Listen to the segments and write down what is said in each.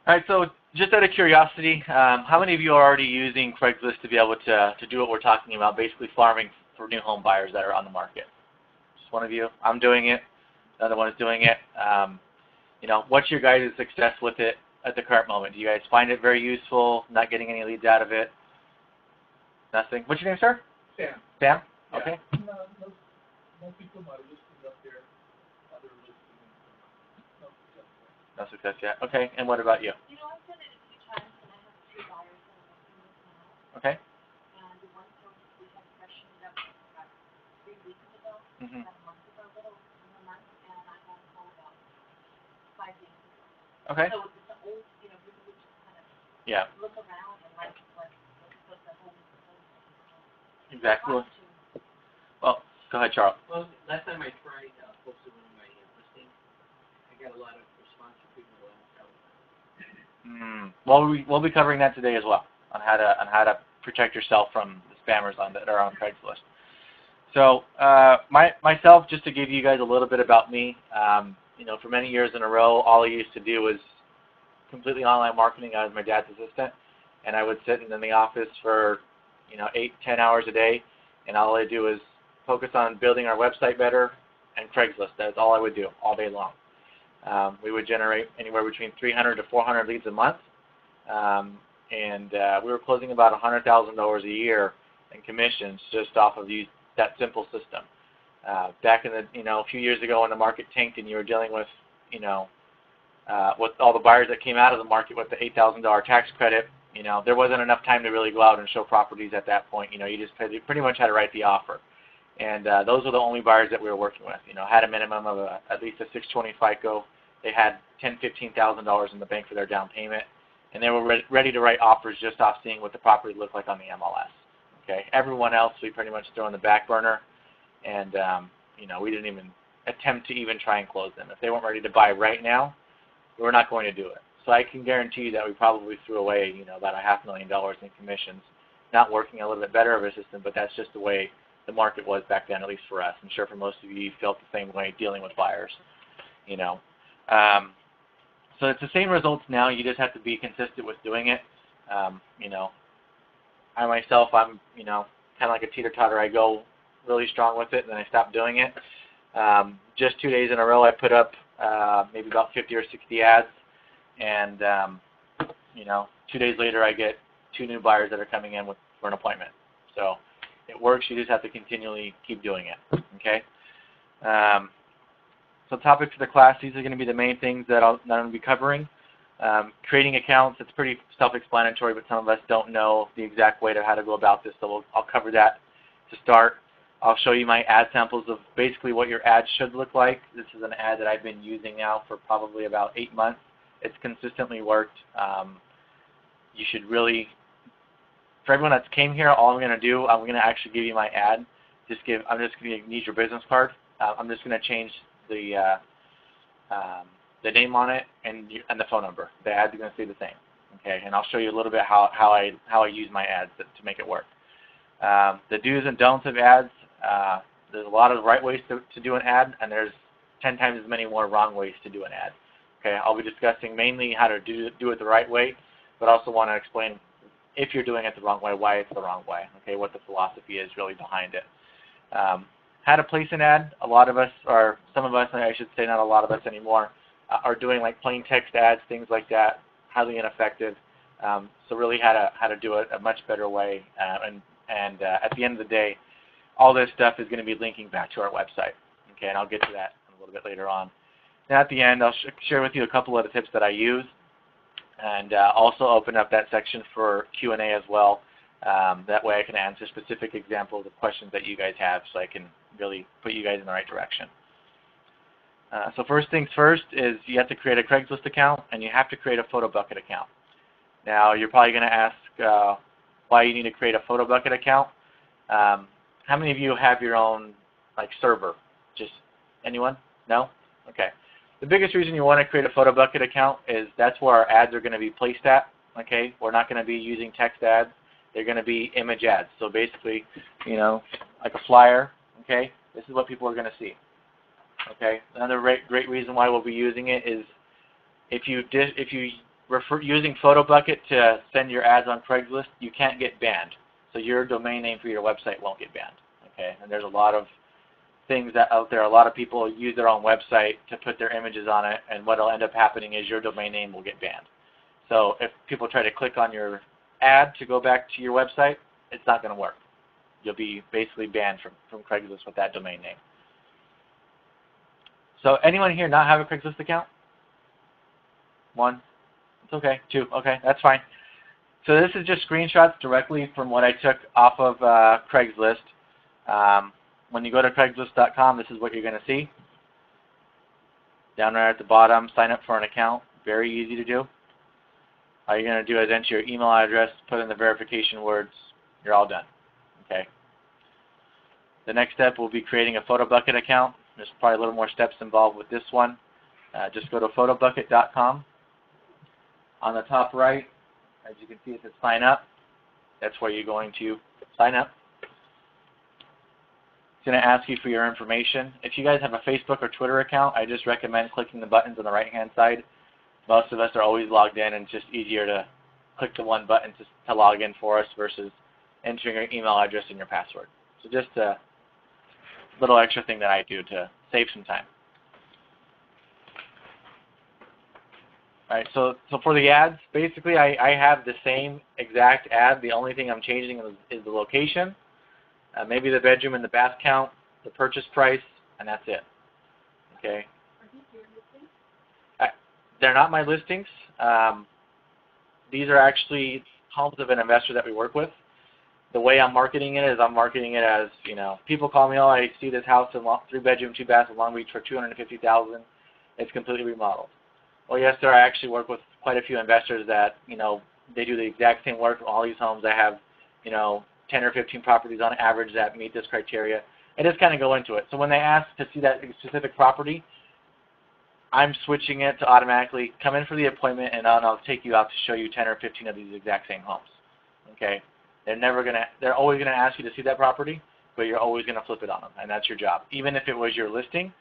All right, so just out of curiosity, how many of you are already using Craigslist to be able to do what we're talking about, basically farming for new home buyers that are on the market? Just one of you? I'm doing it. Another one is doing it. You know, what's your guys' success with it at the current moment? Do you guys find it very useful, not getting any leads out of it? Nothing? What's your name, sir? Sam. Sam? Yeah. Okay. Most people might list it up there. Other listings. No success yet. Okay, and what about you? You know, I've done it a few times, and I have 2 buyers that are looking this now. Okay. And the one source we had freshened it up about 3 weeks ago, Mm-hmm. about a month ago, a little over a month, and I got a call about 5 days ago. Okay. So it's an old, you know, people would just kind of look around and like the whole Exactly. Well, go ahead, Charles. Well, last time I tried posted one of my listings, I got a lot of response from people who haven't. Well, we'll be covering that today as well on how to protect yourself from the spammers that are on Craigslist. So myself, just to give you guys a little bit about me, you know, for many years in a row, all I used to do was completely online marketing. I was my dad's assistant, and I would sit in the office for 8-10 hours a day, and all I do is focus on building our website better and Craigslist. That's all I would do all day long. We would generate anywhere between 300 to 400 leads a month, and we were closing about $100,000 a year in commissions just off of that simple system. Back in a few years ago when the market tanked and you were dealing with with all the buyers that came out of the market with the $8,000 tax credit, there wasn't enough time to really go out and show properties at that point. You just pretty much had to write the offer. And those were the only buyers that we were working with. Had a minimum of at least a 620 FICO. They had $10,000, $15,000 in the bank for their down payment, and they were ready to write offers just off seeing what the property looked like on the MLS. Okay, everyone else we pretty much throw in the back burner, and we didn't even attempt to even try and close them. If they weren't ready to buy right now, we're not going to do it. So I can guarantee you that we probably threw away about $500,000 in commissions, not working a little bit better of a system, but that's just the way the market was back then, at least for us. I'm sure for most of you felt the same way dealing with buyers. So it's the same results now. You just have to be consistent with doing it. I myself, I'm kind of like a teeter-totter. I go really strong with it, and then I stop doing it. Just 2 days in a row, I put up maybe about 50 or 60 ads, and 2 days later, I get 2 new buyers that are coming in for an appointment. So it works. You just have to continually keep doing it. Okay. So topics for the class, these are going to be the main things that I'm going to be covering. Creating accounts, it's pretty self-explanatory, but some of us don't know the exact way to how to go about this, so I'll cover that to start. I'll show you my ad samples of basically what your ad should look like. This is an ad that I've been using now for probably about 8 months. It's consistently worked. You should really, for everyone that's came here, all I'm going to do, I'm going to actually give you my ad. I'm just going to need your business card. I'm just going to change the name on it and the phone number. The ads are going to stay the same. Okay, and I'll show you a little bit how I use my ads to make it work. The do's and don'ts of ads. There's a lot of right ways to do an ad, and there's 10 times as many more wrong ways to do an ad. Okay, I'll be discussing mainly how to do it the right way, but also want to explain if you're doing it the wrong way, why it's the wrong way. Okay, what the philosophy is really behind it. How to place an ad. A lot of us, or some of us, I should say not a lot of us anymore, are doing like plain text ads, things like that, highly ineffective. So really how to do it a much better way. And at the end of the day, all this stuff is going to be linking back to our website. Okay, and I'll get to that a little bit later on. And at the end, I'll share with you a couple of the tips that I use, and also open up that section for Q&A as well. That way I can answer specific examples of questions that you guys have, so I can really put you guys in the right direction. So first things first is you have to create a Craigslist account, and you have to create a photo bucket account. Now you're probably going to ask why you need to create a photo bucket account. How many of you have your own server? Just anyone? No? Okay. The biggest reason you want to create a photo bucket account is that's where our ads are going to be placed at. Okay, we're not going to be using text ads. They're going to be image ads. So basically, like a flyer. Okay, this is what people are going to see. Okay, another great reason why we'll be using it is if you using PhotoBucket to send your ads on Craigslist, you can't get banned. So your domain name for your website won't get banned. Okay, and there's a lot of things that out there. A lot of people use their own website to put their images on it, and what will end up happening is your domain name will get banned. So if people try to click on your ad to go back to your website, it's not going to work. You'll be basically banned from Craigslist with that domain name. So anyone here not have a Craigslist account? One? It's okay. Two? Okay, that's fine. So this is just screenshots directly from what I took off of Craigslist. When you go to Craigslist.com, this is what you're going to see. Down right at the bottom, sign up for an account. Very easy to do. All you're going to do is enter your email address, put in the verification words. You're all done. Okay. The next step will be creating a PhotoBucket account. There's probably a little more steps involved with this one. Just go to photobucket.com. On the top right, as you can see, it says sign up. That's where you're going to sign up. It's going to ask you for your information. If you guys have a Facebook or Twitter account, I just recommend clicking the buttons on the right-hand side. Most of us are always logged in, and it's just easier to click the one button to log in for us versus entering your email address and your password. So just a little extra thing that I do to save some time. All right, so for the ads, basically I have the same exact ad. The only thing I'm changing is the location, maybe the bedroom and the bath count, the purchase price, and that's it. Okay. Are these your listings? They're not my listings. These are actually homes of an investor that we work with. The way I'm marketing it is I'm marketing it as, you know, people call me, oh, I see this house in 3-bedroom, 2-bath in Long Beach for $250,000. It's completely remodeled. Well, yes, sir. I actually work with quite a few investors that, you know, they do the exact same work for all these homes. I have, you know, 10 or 15 properties on average that meet this criteria. I just kind of go into it. So when they ask to see that specific property, I'm switching it to automatically come in for the appointment, and I'll take you out to show you 10 or 15 of these exact same homes. Okay. They're always gonna ask you to see that property, but you're always gonna flip it on them, and that's your job. Even if it was your listing,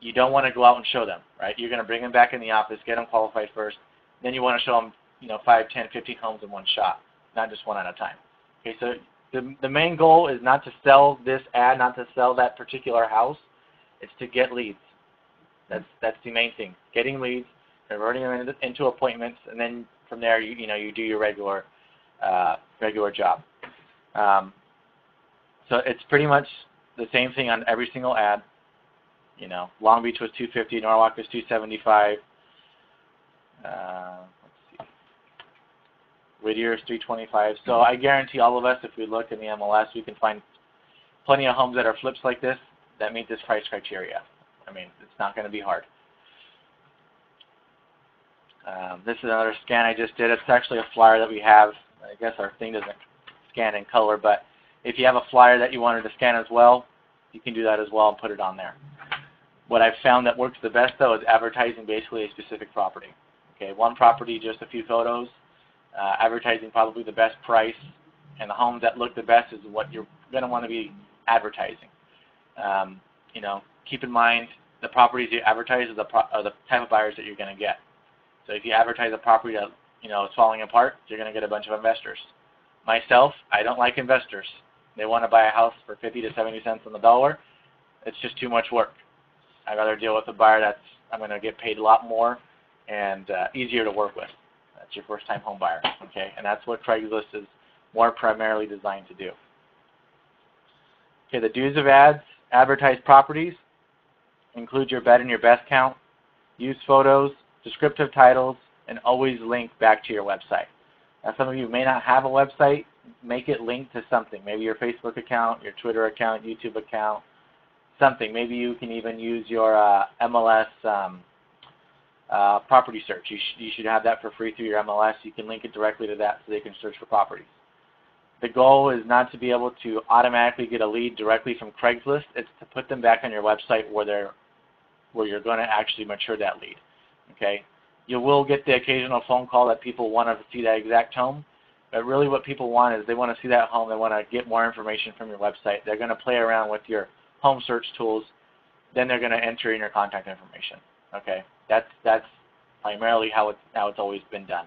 you don't want to go out and show them, right? You're gonna bring them back in the office, get them qualified first, then you want to show them, you know, 5, 10, 15 homes in one shot, not just one at a time. Okay, so the main goal is not to sell this ad, not to sell that particular house. It's to get leads. That's the main thing. Getting leads, converting them into appointments, and then from there you do your regular job. So it's pretty much the same thing on every single ad. You know, Long Beach was $250, Norwalk was $275. Let's see, Whittier is $325. So I guarantee all of us, if we look in the MLS, we can find plenty of homes that are flips like this that meet this price criteria. I mean, it's not going to be hard. This is another scan I just did. It's actually a flyer that we have. I guess our thing doesn't scan in color, but if you have a flyer that you wanted to scan as well, you can do that as well and put it on there. What I've found that works the best, though, is advertising basically a specific property. Okay, one property, just a few photos, advertising probably the best price, and the homes that look the best is what you're going to want to be advertising. You know, keep in mind the properties you advertise are the type of buyers that you're going to get. So if you advertise a property that, you know, is falling apart, you're going to get a bunch of investors. Myself, I don't like investors. They want to buy a house for 50 to 70 cents on the dollar. It's just too much work. I'd rather deal with a buyer that's I'm going to get paid a lot more and easier to work with. That's your first-time home buyer, okay? And that's what Craigslist is more primarily designed to do. Okay, the do's of ads: advertise properties, include your bed and your best count, use photos, descriptive titles, and always link back to your website. Now, some of you may not have a website. Make it linked to something, maybe your Facebook account, your Twitter account, YouTube account, something. Maybe you can even use your MLS property search. You should have that for free through your MLS. You can link it directly to that so they can search for properties. The goal is not to be able to automatically get a lead directly from Craigslist. It's to put them back on your website where you're going to actually mature that lead. Okay? You will get the occasional phone call that people want to see that exact home, but really what people want is they want to see that home. They want to get more information from your website. They're going to play around with your home search tools. Then they're going to enter in your contact information. Okay? That's primarily how it's always been done.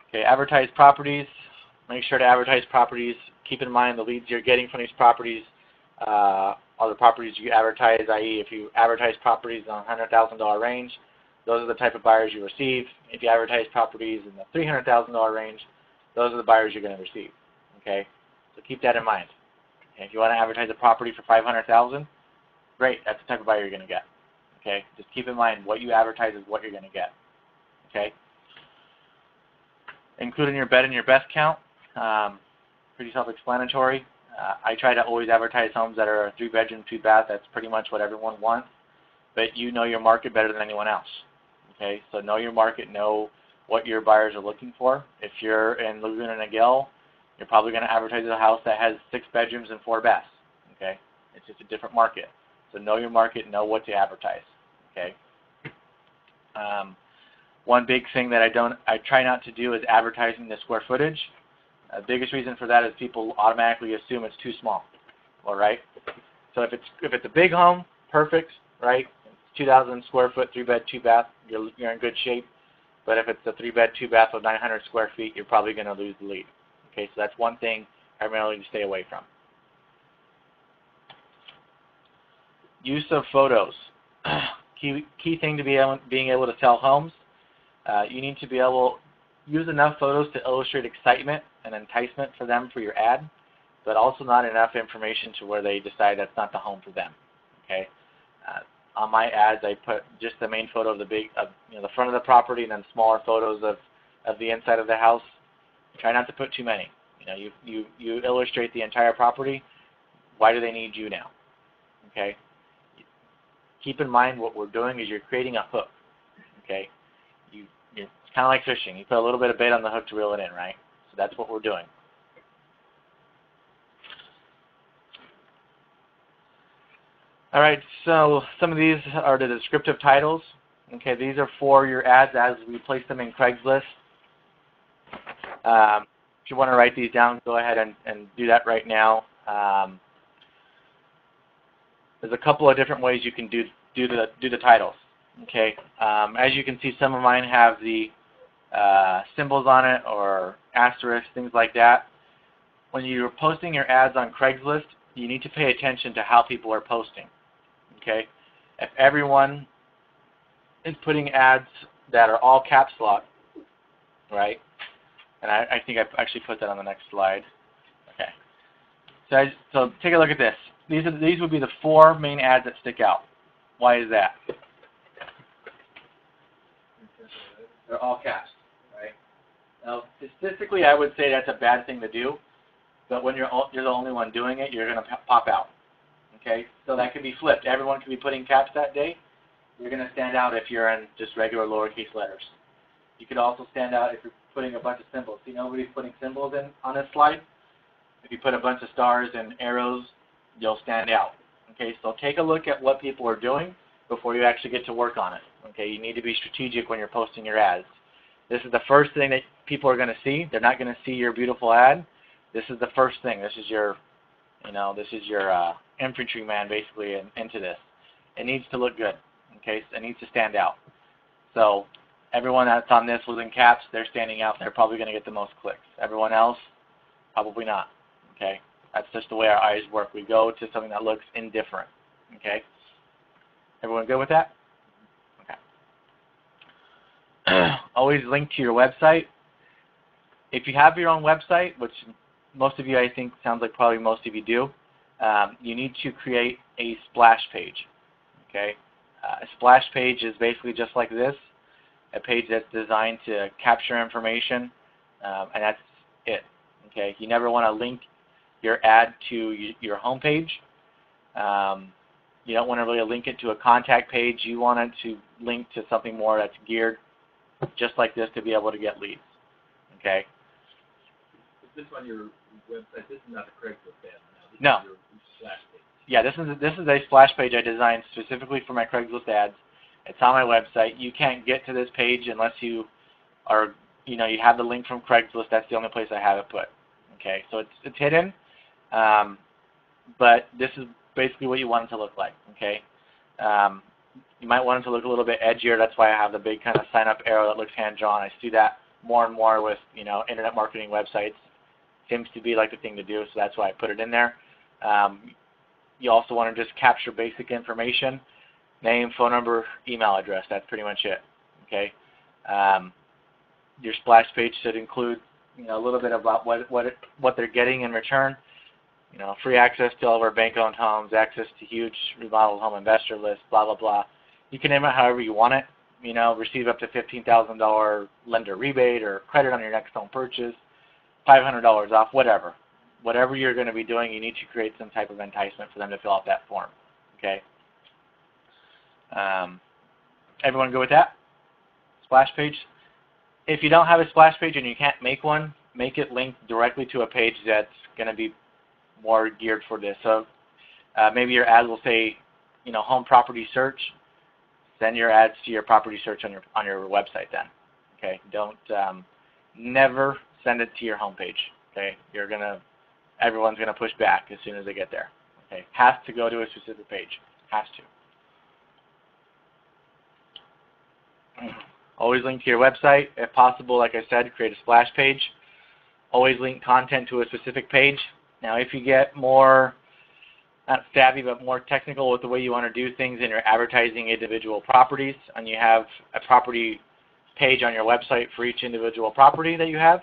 Okay, advertise properties. Make sure to advertise properties. Keep in mind the leads you're getting from these properties are the properties you advertise, i.e. if you advertise properties in the $100,000 range, those are the type of buyers you receive. If you advertise properties in the $300,000 range, those are the buyers you're going to receive. Okay, so keep that in mind. Okay? If you want to advertise a property for $500,000, great, that's the type of buyer you're going to get. Okay, just keep in mind what you advertise is what you're going to get. Okay, include in your bed and your best count. Pretty self-explanatory. I try to always advertise homes that are a 3-bedroom, 2-bath. That's pretty much what everyone wants. But you know your market better than anyone else. Okay, so know your market, know what your buyers are looking for. If you're in Laguna Niguel, you're probably going to advertise a house that has 6 bedrooms and 4 baths. Okay, it's just a different market. So know your market, know what to advertise. Okay. One big thing that I try not to do is advertising the square footage. The biggest reason for that is people automatically assume it's too small. All right. So if it's a big home, perfect, right? It's 2,000 square foot, 3-bed, 2-bath, you're in good shape. But if it's a 3-bed, 2-bath with 900 square feet, you're probably going to lose the lead. Okay, so that's one thing primarily to stay away from. Use of photos. Key thing to being able to sell homes. You need to be able to use enough photos to illustrate excitement and enticement for them for your ad, but also not enough information to where they decide that's not the home for them. Okay. On my ads, I put just the main photo of the the front of the property, and then smaller photos of the inside of the house. Try not to put too many. You illustrate the entire property. Why do they need you now? Okay. Keep in mind what we're doing is you're creating a hook. Okay. It's kind of like fishing. You put a little bit of bait on the hook to reel it in, right? So that's what we're doing. All right, so some of these are the descriptive titles. Okay, these are for your ads as we place them in Craigslist. If you want to write these down, go ahead and do that right now. There's a couple of different ways you can do the titles. Okay, as you can see, some of mine have the symbols on it or asterisks, things like that. When you're posting your ads on Craigslist, you need to pay attention to how people are posting. Okay, if everyone is putting ads that are all caps lock, right? And I think I actually put that on the next slide. Okay, so take a look at this. These would be the 4 main ads that stick out. Why is that? They're all caps, right? Now, statistically, I would say that's a bad thing to do, but when you're the only one doing it, you're going to pop out. Okay, so that could be flipped. Everyone could be putting caps that day. You're going to stand out if you're in just regular lowercase letters. You could also stand out if you're putting a bunch of symbols. See, nobody's putting symbols in on this slide. If you put a bunch of stars and arrows, you'll stand out. Okay, so take a look at what people are doing before you actually get to work on it. Okay, you need to be strategic when you're posting your ads. This is the first thing that people are going to see. They're not going to see your beautiful ad. This is the first thing. This is your, infantryman basically into this. It needs to look good. Okay, so it needs to stand out. So everyone that's on this was in caps. They're standing out. They're probably going to get the most clicks. Everyone else, probably not. Okay, that's just the way our eyes work. We go to something that looks indifferent. Okay, everyone good with that? Okay. Always link to your website. If you have your own website, which most of you, I think, sounds like probably most of you do, you need to create a splash page. Okay, a splash page is basically just like this, a page that's designed to capture information, and that's it. Okay, you never want to link your ad to your home page. You don't want to really link it to a contact page. You want it to link to something more that's geared just like this to be able to get leads. Okay. Is this on your website? This is not a Craigslist ad. No. This is your splash page. Yeah, this is a splash page I designed specifically for my Craigslist ads. It's on my website. You can't get to this page unless you are, you have the link from Craigslist. That's the only place I have it put. Okay, so it's hidden, but this is basically what you want it to look like. Okay, You might want it to look a little bit edgier. That's why I have the big kind of sign up arrow that looks hand-drawn. I see that more and more with, you know, internet marketing websites. Seems to be like the thing to do, so that's why I put it in there. You also want to just capture basic information: name, phone number, email address. That's pretty much it. Okay. Your splash page should include, you know, a little bit about what they're getting in return. You know, free access to all of our bank-owned homes, access to huge remodeled home investor list, blah blah blah. You can name it however you want it. You know, receive up to $15,000 lender rebate or credit on your next home purchase, $500 off, whatever. Whatever you're going to be doing, you need to create some type of enticement for them to fill out that form. Okay. Everyone good with that? Splash page. If you don't have a splash page and you can't make one, make it link directly to a page that's going to be more geared for this. So maybe your ad will say, you know, home property search. Send your ads to your property search on your website then. Okay. Don't never send it to your home page. Okay. Everyone's gonna push back as soon as they get there. Okay. Has to go to a specific page. Has to. Always link to your website. If possible, like I said, create a splash page. Always link content to a specific page. Now, if you get more, not savvy, but more technical with the way you want to do things and you're advertising individual properties and you have a property page on your website for each individual property that you have,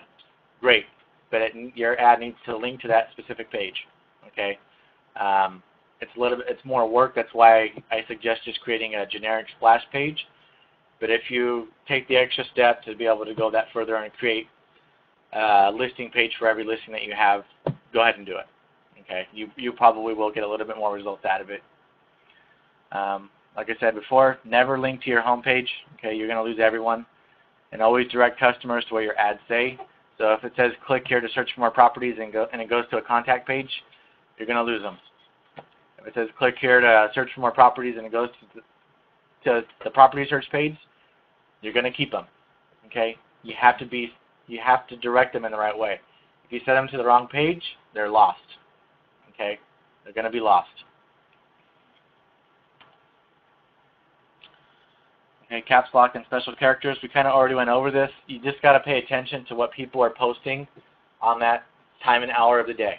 great. But your ad needs to link to that specific page. Okay. It's more work. That's why I suggest just creating a generic splash page. But if you take the extra step to be able to go that further and create a listing page for every listing that you have, go ahead and do it. Okay, you probably will get a little bit more results out of it. Like I said before, never link to your home page. Okay, you're going to lose everyone. And always direct customers to what your ads say. So if it says click here to search for more properties and it goes to a contact page, you're going to lose them. If it says click here to search for more properties and it goes to the property search page, you're going to keep them. Okay, you have to direct them in the right way. If you set them to the wrong page, they're lost. Okay, they're going to be lost. Okay, caps lock and special characters. We kind of already went over this. You just got to pay attention to what people are posting on that time and hour of the day.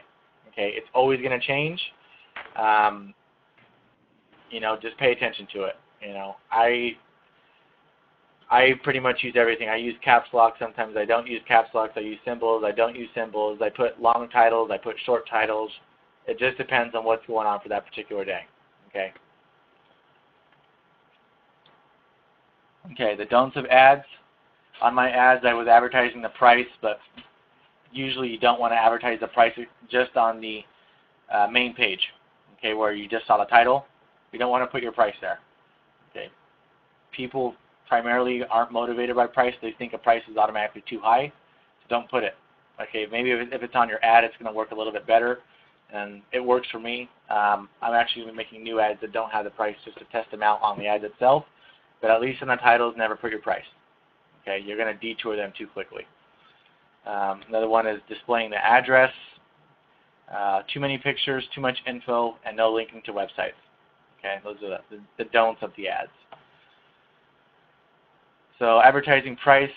Okay, it's always going to change. You know, just pay attention to it. You know, I pretty much use everything. I use caps lock. Sometimes I don't use caps locks. I use symbols. I don't use symbols. I put long titles. I put short titles. It just depends on what's going on for that particular day. Okay. Okay, the don'ts of ads. On my ads, I was advertising the price, but usually you don't want to advertise the price just on the main page, okay, where you just saw the title. You don't want to put your price there. Okay. People primarily aren't motivated by price. They think a price is automatically too high, so don't put it. Okay, maybe if it's on your ad, it's going to work a little bit better, and it works for me. I'm actually making new ads that don't have the price just to test them out on the ad itself, but at least in the titles, never put your price. Okay, you're going to detour them too quickly. Another one is displaying the address, too many pictures, too much info, and no linking to websites. Okay, those are the don'ts of the ads. So advertising price,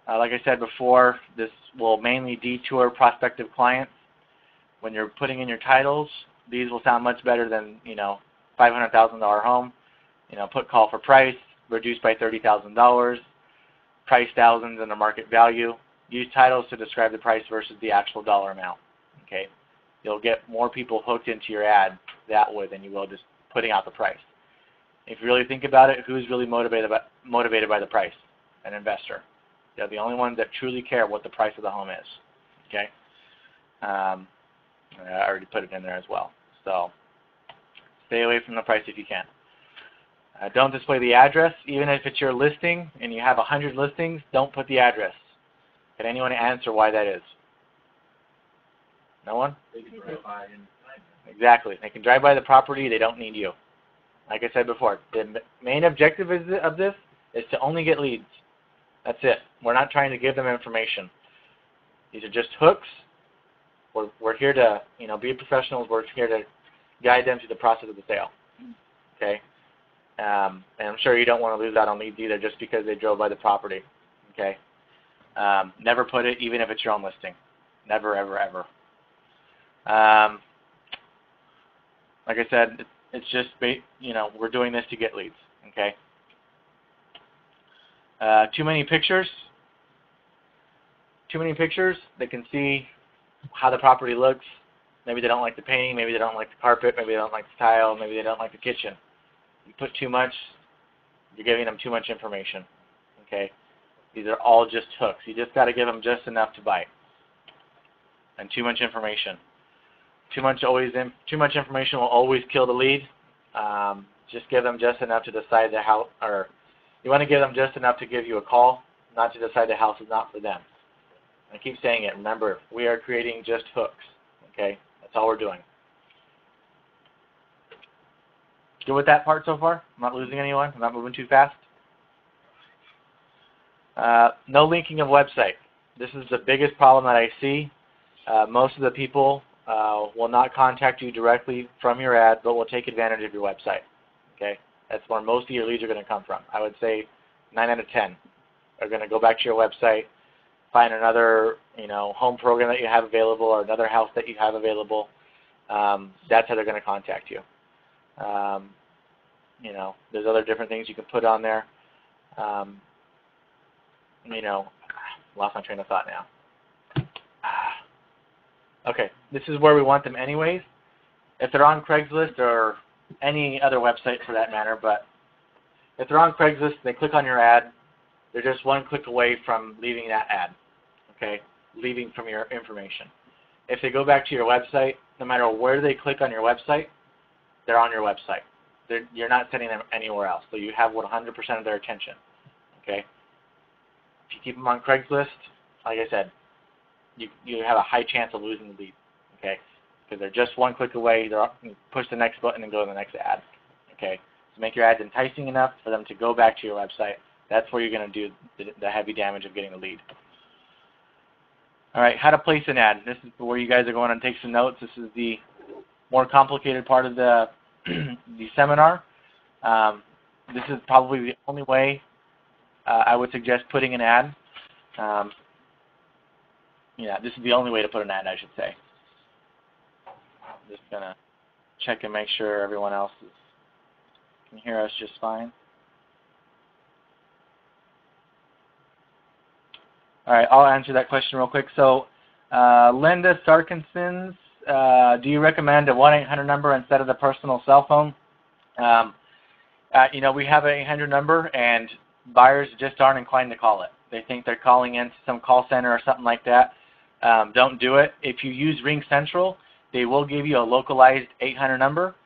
like I said before, this will mainly detour prospective clients. When you're putting in your titles, these will sound much better than, you know, $500,000 home. You know, put call for price, reduced by $30,000, price thousands and the market value. Use titles to describe the price versus the actual dollar amount. Okay, you'll get more people hooked into your ad that way than you will just putting out the price. If you really think about it, who's really motivated by the price? An investor. They're the only ones that truly care what the price of the home is. Okay, I already put it in there as well. So stay away from the price if you can. Don't display the address, even if it's your listing and you have 100 listings. Don't put the address. Can anyone answer why that is? No one? They can drive by and Exactly. They can drive by the property. They don't need you. Like I said before, the main objective of this is to only get leads. That's it. We're not trying to give them information. These are just hooks. We're here to, you know, be professionals. We're here to guide them through the process of the sale. Okay. And I'm sure you don't want to lose out on leads either just because they drove by the property. Okay. Never put it, even if it's your own listing. Never, ever, ever. Like I said, it's just, we're doing this to get leads. Okay. Too many pictures. Too many pictures. They can see how the property looks. Maybe they don't like the painting. Maybe they don't like the carpet. Maybe they don't like the tile. Maybe they don't like the kitchen. You put too much, you're giving them too much information. Okay. These are all just hooks. You just got to give them just enough to bite. And too much information. Too much information will always kill the lead. Just give them just enough to decide the house, or you want to give them just enough to give you a call, not to decide the house is not for them. I keep saying it. Remember, we are creating just hooks. Okay, that's all we're doing. Good with that part so far? I'm not losing anyone. I'm not moving too fast. No linking of website. This is the biggest problem that I see. Most of the people will not contact you directly from your ad, but will take advantage of your website. Okay, that's where most of your leads are going to come from. I would say 9 out of 10 are going to go back to your website, find another home program that you have available or another house that you have available. That's how they're going to contact you. There's other different things you can put on there. Lost my train of thought now. Okay, this is where we want them anyways. If they're on Craigslist or any other website for that matter, but if they're on Craigslist, they click on your ad, they're just one click away from leaving that ad, okay, leaving from your information. If they go back to your website, no matter where they click on your website, they're on your website. You're not sending them anywhere else, so you have 100% of their attention, okay? If you keep them on Craigslist, like I said, you have a high chance of losing the lead, okay? Because they're just one click away. You push the next button and go to the next ad, okay? So make your ads enticing enough for them to go back to your website. That's where you're going to do the heavy damage of getting the lead. All right, how to place an ad. This is where you guys are going to take some notes. This is the more complicated part of the the seminar. This is probably the only way I would suggest putting an ad. This is the only way to put an ad, I should say. I'm just going to check and make sure everyone else can hear us just fine. All right, I'll answer that question real quick. So, Linda Sarkinson's, do you recommend a 1-800 number instead of the personal cell phone? We have an 800 number, and buyers just aren't inclined to call it. They think they're calling into some call center or something like that. Don't do it. If you use Ring Central, they will give you a localized 800 number.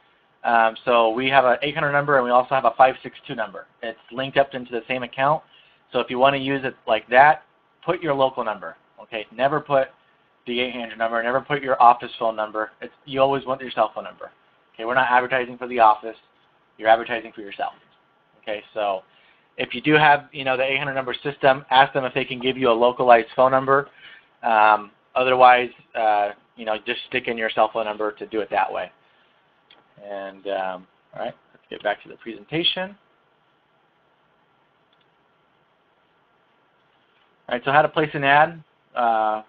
So we have an 800 number, and we also have a 562 number. It's linked up into the same account. So if you want to use it like that, put your local number. Okay, never put the 800 number. Never put your office phone number. You always want your cell phone number. Okay, we're not advertising for the office. You're advertising for yourself. Okay, so if you do have the 800 number system, ask them if they can give you a localized phone number. Otherwise, just stick in your cell phone number to do it that way. And all right, let's get back to the presentation. All right, so how to place an ad.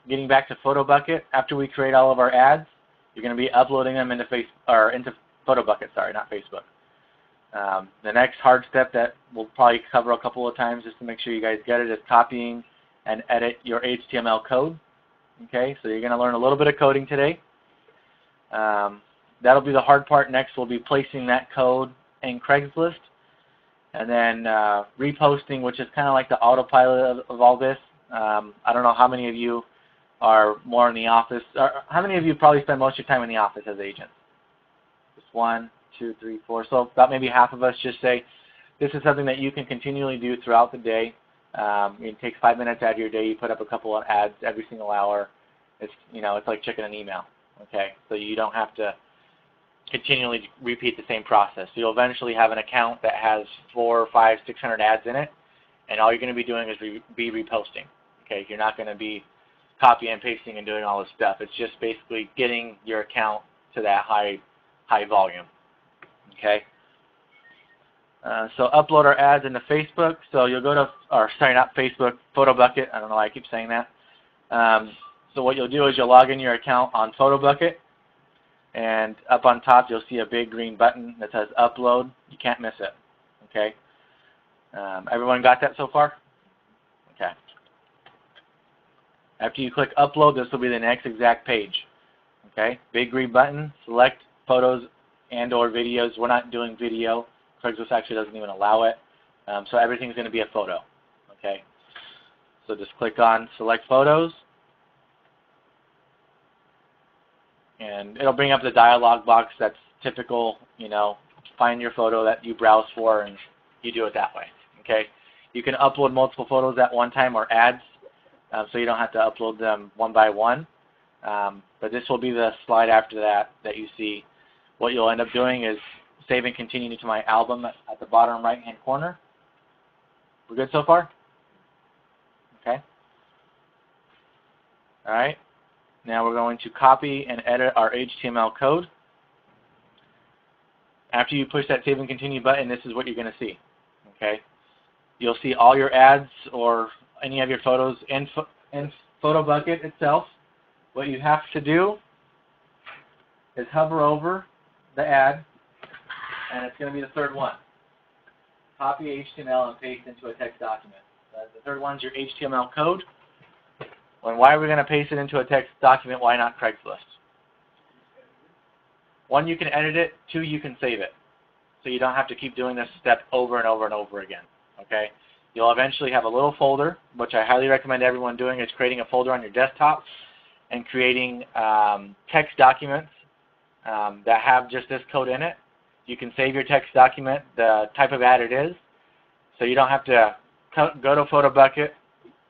Getting back to PhotoBucket, after we create all of our ads, you're going to be uploading them into PhotoBucket, sorry, not Facebook. The next hard step that we'll probably cover a couple of times just to make sure you guys get it is copying and edit your HTML code. Okay, so you're going to learn a little bit of coding today. That'll be the hard part. Next will be placing that code in Craigslist. And then reposting, which is kind of like the autopilot of all this. I don't know how many of you are more in the office. Or how many of you probably spend most of your time in the office as agents? Just 1, 2, 3, 4. So about maybe half of us just say, this is something that you can continually do throughout the day. It takes 5 minutes out of your day. You put up a couple of ads every single hour. It's like checking an email. Okay, so you don't have to continually repeat the same process. So you'll eventually have an account that has 400, 500, 600 ads in it, and all you're going to be doing is be reposting. Okay, you're not going to be copying and pasting and doing all this stuff. It's just basically getting your account to that high volume. Okay. So upload our ads into Facebook. So you'll go to, or sorry, not Facebook, PhotoBucket. I don't know why I keep saying that. So what you'll do is you'll log in your account on PhotoBucket, and up on top you'll see a big green button that says Upload. You can't miss it. Okay. Everyone got that so far? Okay. After you click Upload, this will be the next exact page. Okay. Big green button. Select photos and/or videos. We're not doing video. Craigslist actually doesn't even allow it. So everything's going to be a photo. Okay. So just click on Select Photos. And it'll bring up the dialog box that's typical, you know, find your photo that you browse for and you do it that way. Okay. You can upload multiple photos at one time or ads, so you don't have to upload them one by one. But this will be the slide after that you see. What you'll end up doing is save and continue to my album at the bottom right-hand corner. We're good so far? Okay. All right. Now we're going to copy and edit our HTML code. After you push that Save and Continue button, this is what you're going to see. Okay. You'll see all your ads or any of your photos in PhotoBucket itself. What you have to do is hover over the ad, and it's going to be the third one. Copy HTML and paste into a text document. The third one is your HTML code. Why are we going to paste it into a text document? Why not Craigslist? One, you can edit it. Two, you can save it. So you don't have to keep doing this step over and over and over again. Okay? You'll eventually have a little folder, which I highly recommend everyone doing, is creating a folder on your desktop and creating text documents that have just this code in it. You can save your text document, the type of ad it is, so you don't have to go to PhotoBucket,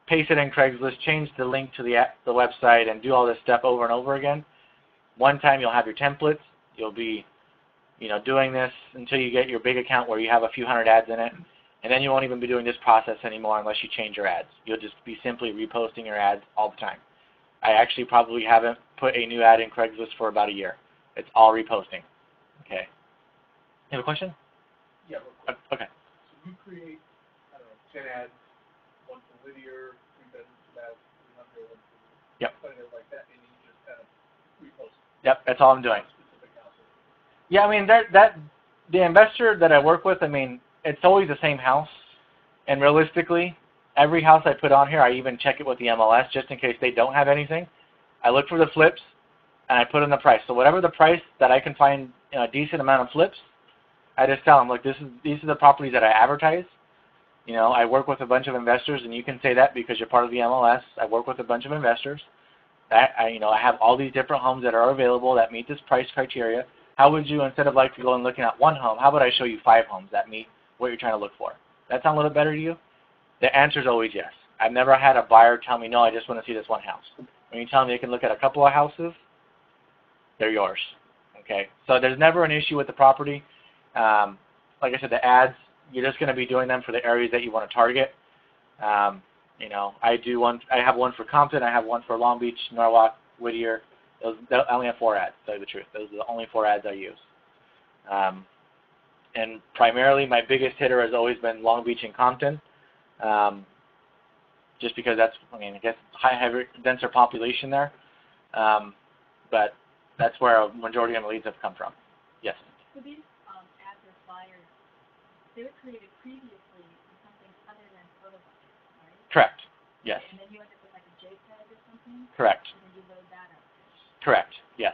paste it in Craigslist, change the link to the website, and do all this stuff over and over again. One time you'll have your templates. You'll be, you know, doing this until you get your big account where you have a few hundred ads in it, and then you won't even be doing this process anymore unless you change your ads. You'll just be simply reposting your ads all the time. I actually probably haven't put a new ad in Craigslist for about a year. It's all reposting. Okay. You have a question? Yeah. Okay. So you create, I don't know, 10 ads, one for Whittier, 3 bedrooms, about 300, one for yep. something like that, and you just kind of repost. Yep, that's all I'm doing. Yeah, I mean, the investor that I work with, I mean, it's always the same house. And realistically, every house I put on here, I even check it with the MLS just in case they don't have anything. I look for the flips, and I put in the price. So whatever the price that I can find a decent amount of flips, I just tell them, look, these are the properties that I advertise. You know, I work with a bunch of investors, and you can say that because you're part of the MLS. I work with a bunch of investors. I have all these different homes that are available that meet this price criteria. How would you, instead of like going looking at one home, how about I show you 5 homes that meet what you're trying to look for? That sound a little bit better to you? The answer is always yes. I've never had a buyer tell me, no, I just want to see this one house. When you tell them they can look at a couple of houses, they're yours. Okay? So there's never an issue with the property. Like I said, the ads, you're just going to be doing them for the areas that you want to target. You know, I have one for Compton, I have one for Long Beach, Norwalk, Whittier. I only have 4 ads, to tell you the truth. Those are the only 4 ads I use. And primarily, my biggest hitter has always been Long Beach and Compton, just because that's, I mean, I guess heavy, denser population there. But that's where a majority of my leads have come from. Yes. So these ads or flyers, they were created previously in something other than PhotoBucket, right? Correct. Yes. And then you end up with like a JPEG or something? Correct. And then you load that up. Correct. Yes.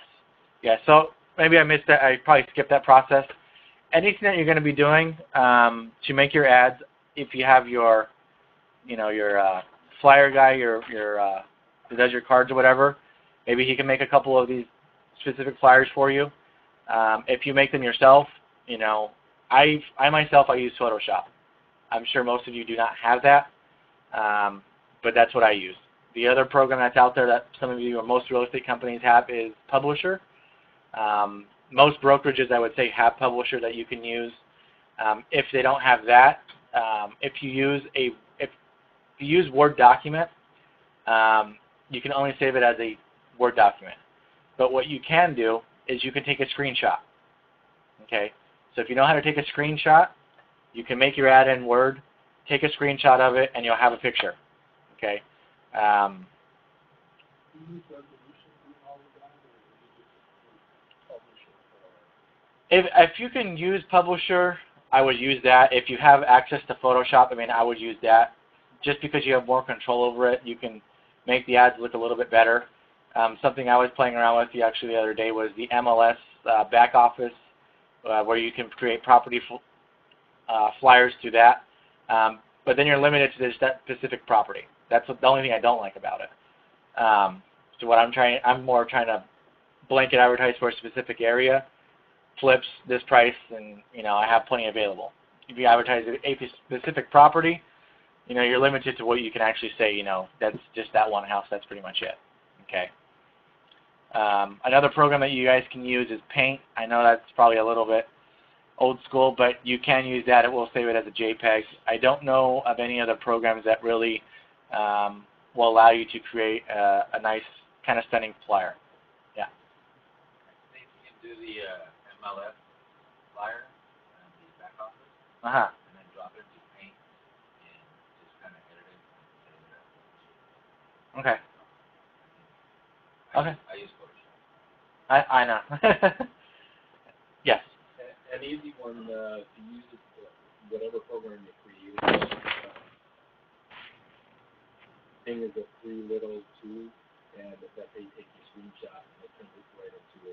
Yeah. So maybe I missed that. I probably skipped that process. Anything that you're going to be doing to make your ads, if you have your, you know, your flyer guy, who does your cards or whatever, maybe he can make a couple of these specific flyers for you. If you make them yourself, you know, I myself use Photoshop. I'm sure most of you do not have that, but that's what I use. The other program that's out there that some of you or most real estate companies have is Publisher. Most brokerages, I would say, have Publisher that you can use. If they don't have that, if you use Word document, you can only save it as a Word document. But what you can do is you can take a screenshot. Okay, so if you know how to take a screenshot, You can make your ad in Word, take a screenshot of it, and you'll have a picture. Okay. If you can use Publisher, I would use that. If you have access to Photoshop, I mean, I would use that. Just because you have more control over it, you can make the ads look a little bit better. Something I was playing around with actually the other day was the MLS back office, where you can create property flyers through that. But then you're limited to that specific property. That's the only thing I don't like about it. So what I'm more trying to blanket advertise for a specific area, flips this price, and I have plenty available. If you advertise a specific property, you're limited to what you can actually say. That's just that one house. That's pretty much it. Okay. Another program that you guys can use is Paint. I know that's probably a little bit old school, but you can use that. It will save it as a JPEG. I don't know of any other programs that really will allow you to create a nice, kind of stunning flyer. Yeah. I think you can do the MLS flyer and the back office, Uh-huh. and then drop it into Paint and just kind of edit it and Okay. Okay. I use Photoshop. I know. Yes. An easy one to use is whatever program you create. Thing is a free little tool, and that they take your screenshot and it turns it right into a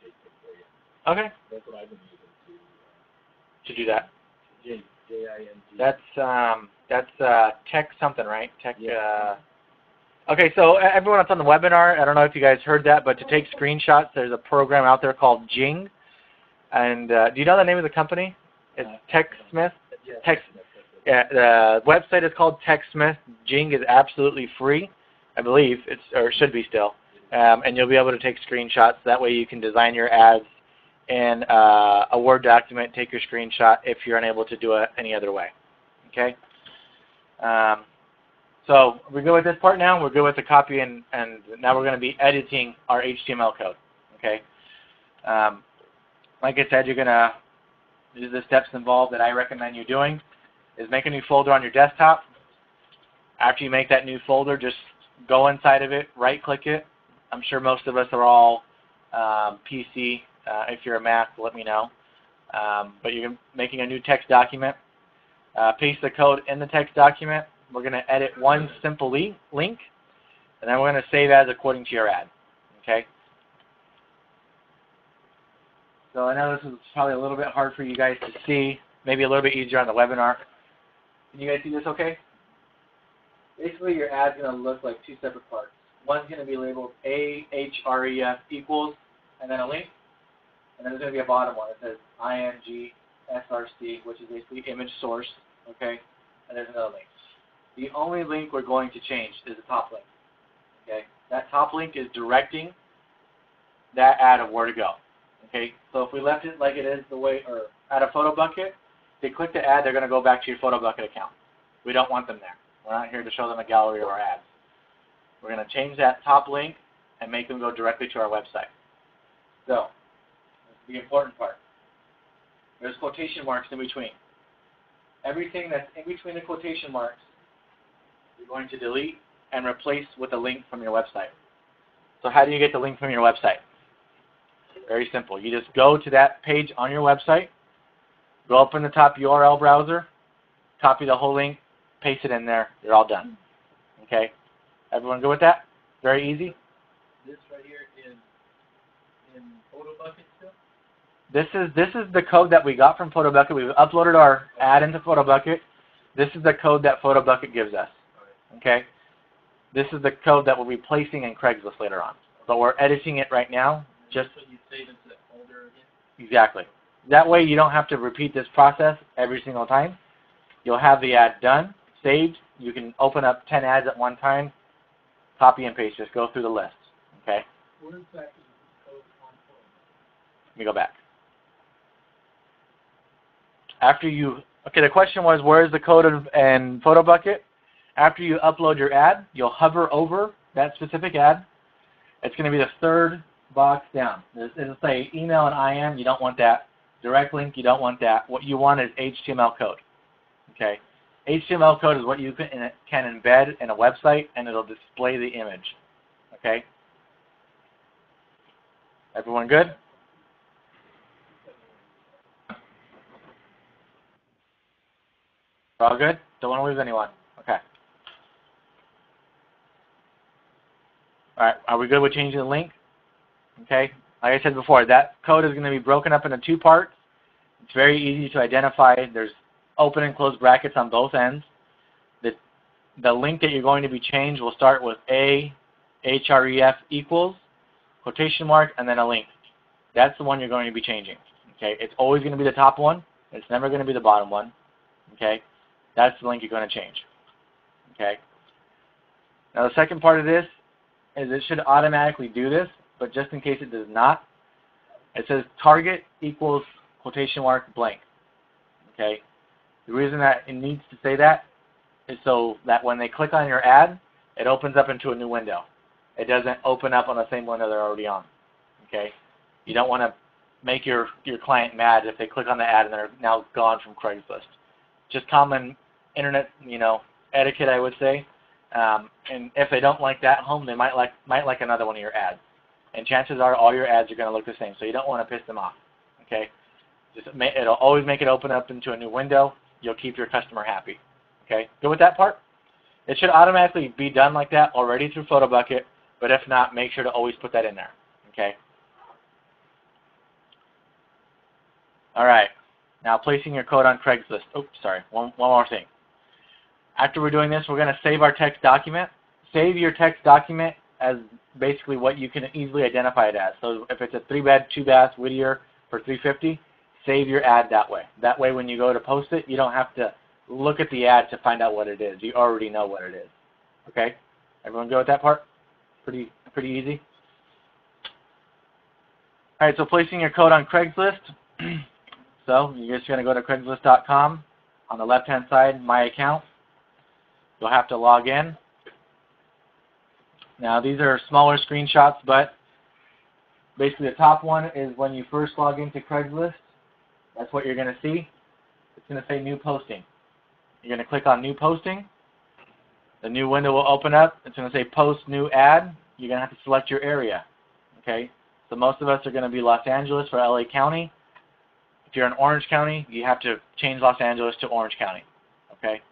JPEG for you. Okay. That's what I've been using To do that. J-I-N-G. That's tech something, right? Tech. Yeah. Okay, so everyone that's on the webinar, I don't know if you guys heard that, but to take screenshots, there's a program out there called Jing. And do you know the name of the company? It's TechSmith. Yeah, the website is called TechSmith. Jing is absolutely free, I believe, or should be still. And you'll be able to take screenshots. That way you can design your ads in a Word document, take your screenshot if you're unable to do it any other way. Okay? So we're good with this part now. We're good with the copy, and now we're going to be editing our HTML code. Okay? Like I said, you're going to do the steps involved that I recommend you doing is make a new folder on your desktop. After you make that new folder, just go inside of it, right-click it. I'm sure most of us are all PC. If you're a Mac, let me know. But you're making a new text document. Paste the code in the text document. We're going to edit one simple link, and then we're going to save as according to your ad. Okay? So I know this is probably a little bit hard for you guys to see, maybe a little bit easier on the webinar. Can you guys see this okay? Basically, your ad's going to look like two separate parts. One's going to be labeled ahref equals, and then a link. And then there's going to be a bottom one that says imgsrc, which is basically image source. Okay? And there's another link. The only link we're going to change is the top link. Okay? That top link is directing that ad of where to go. Okay? So if we left it like it is the way, or at a photo bucket, they click the ad, they're going to go back to your photo bucket account. We don't want them there. We're not here to show them a gallery of our ads. We're going to change that top link and make them go directly to our website. So, this is the important part. There's quotation marks in between. Everything that's in between the quotation marks, you're going to delete and replace with a link from your website. So how do you get the link from your website? Very simple. You just go to that page on your website, go up in the top URL browser, copy the whole link, paste it in there. You're all done. Okay? Everyone good with that? Very easy? This right here is in PhotoBucket still? This is the code that we got from PhotoBucket. We've uploaded our ad into PhotoBucket. This is the code that PhotoBucket gives us. Okay? This is the code that we'll be placing in Craigslist later on. But we're editing it right now. Just so you save into that folder again? Exactly. That way you don't have to repeat this process every single time. You'll have the ad done, saved. You can open up 10 ads at one time, copy and paste. Just go through the list. Okay? Where exactly is the code on PhotoBucket? Let me go back. After you, okay, the question was, where is the code in PhotoBucket? After you upload your ad, you'll hover over that specific ad. It's going to be the third box down. It'll say email and IM. You don't want that. Direct link, you don't want that. What you want is HTML code. Okay? HTML code is what you can embed in a website, and it'll display the image. Okay? Everyone good? All good? Don't want to lose anyone. Okay. All right. Are we good with changing the link? Okay. Like I said before, that code is going to be broken up into 2 parts. It's very easy to identify. There's open and closed brackets on both ends. The link that you're going to be changed will start with a href equals, quotation mark, and then a link. That's the one you're going to be changing. Okay. It's always going to be the top one. It's never going to be the bottom one. Okay. That's the link you're going to change. Okay. Now the second part of this is it should automatically do this, but just in case it does not, it says target equals quotation mark blank. Okay. The reason that it needs to say that is so that when they click on your ad, it opens up into a new window. It doesn't open up on the same window they're already on. Okay. You don't want to make your client mad if they click on the ad and they're now gone from Craigslist. Just common internet, etiquette, I would say. And if they don't like that home, they might like another one of your ads. And chances are all your ads are going to look the same, so you don't want to piss them off. Okay? It'll always make it open up into a new window. You'll keep your customer happy. Okay? Good with that part? It should automatically be done like that already through PhotoBucket, but if not, make sure to always put that in there. Okay? All right. Now placing your code on Craigslist. Oops, sorry. One more thing. After we're doing this, we're going to save our text document. Save your text document as basically what you can easily identify it as. So if it's a 3-bed, 2-bath Whittier for $350, save your ad that way. That way when you go to post it, you don't have to look at the ad to find out what it is. You already know what it is. Okay? Everyone go with that part? Pretty easy? All right, so placing your code on Craigslist. So you're just going to go to Craigslist.com. On the left-hand side, My Account. You'll have to log in. Now these are smaller screenshots, but basically the top one is when you first log into Craigslist. That's what you're going to see. It's going to say New Posting. You're going to click on New Posting. The new window will open up. It's going to say Post New Ad. You're going to have to select your area. Okay? So most of us are going to be Los Angeles for LA County. If you're in Orange County, you have to change Los Angeles to Orange County. Okay?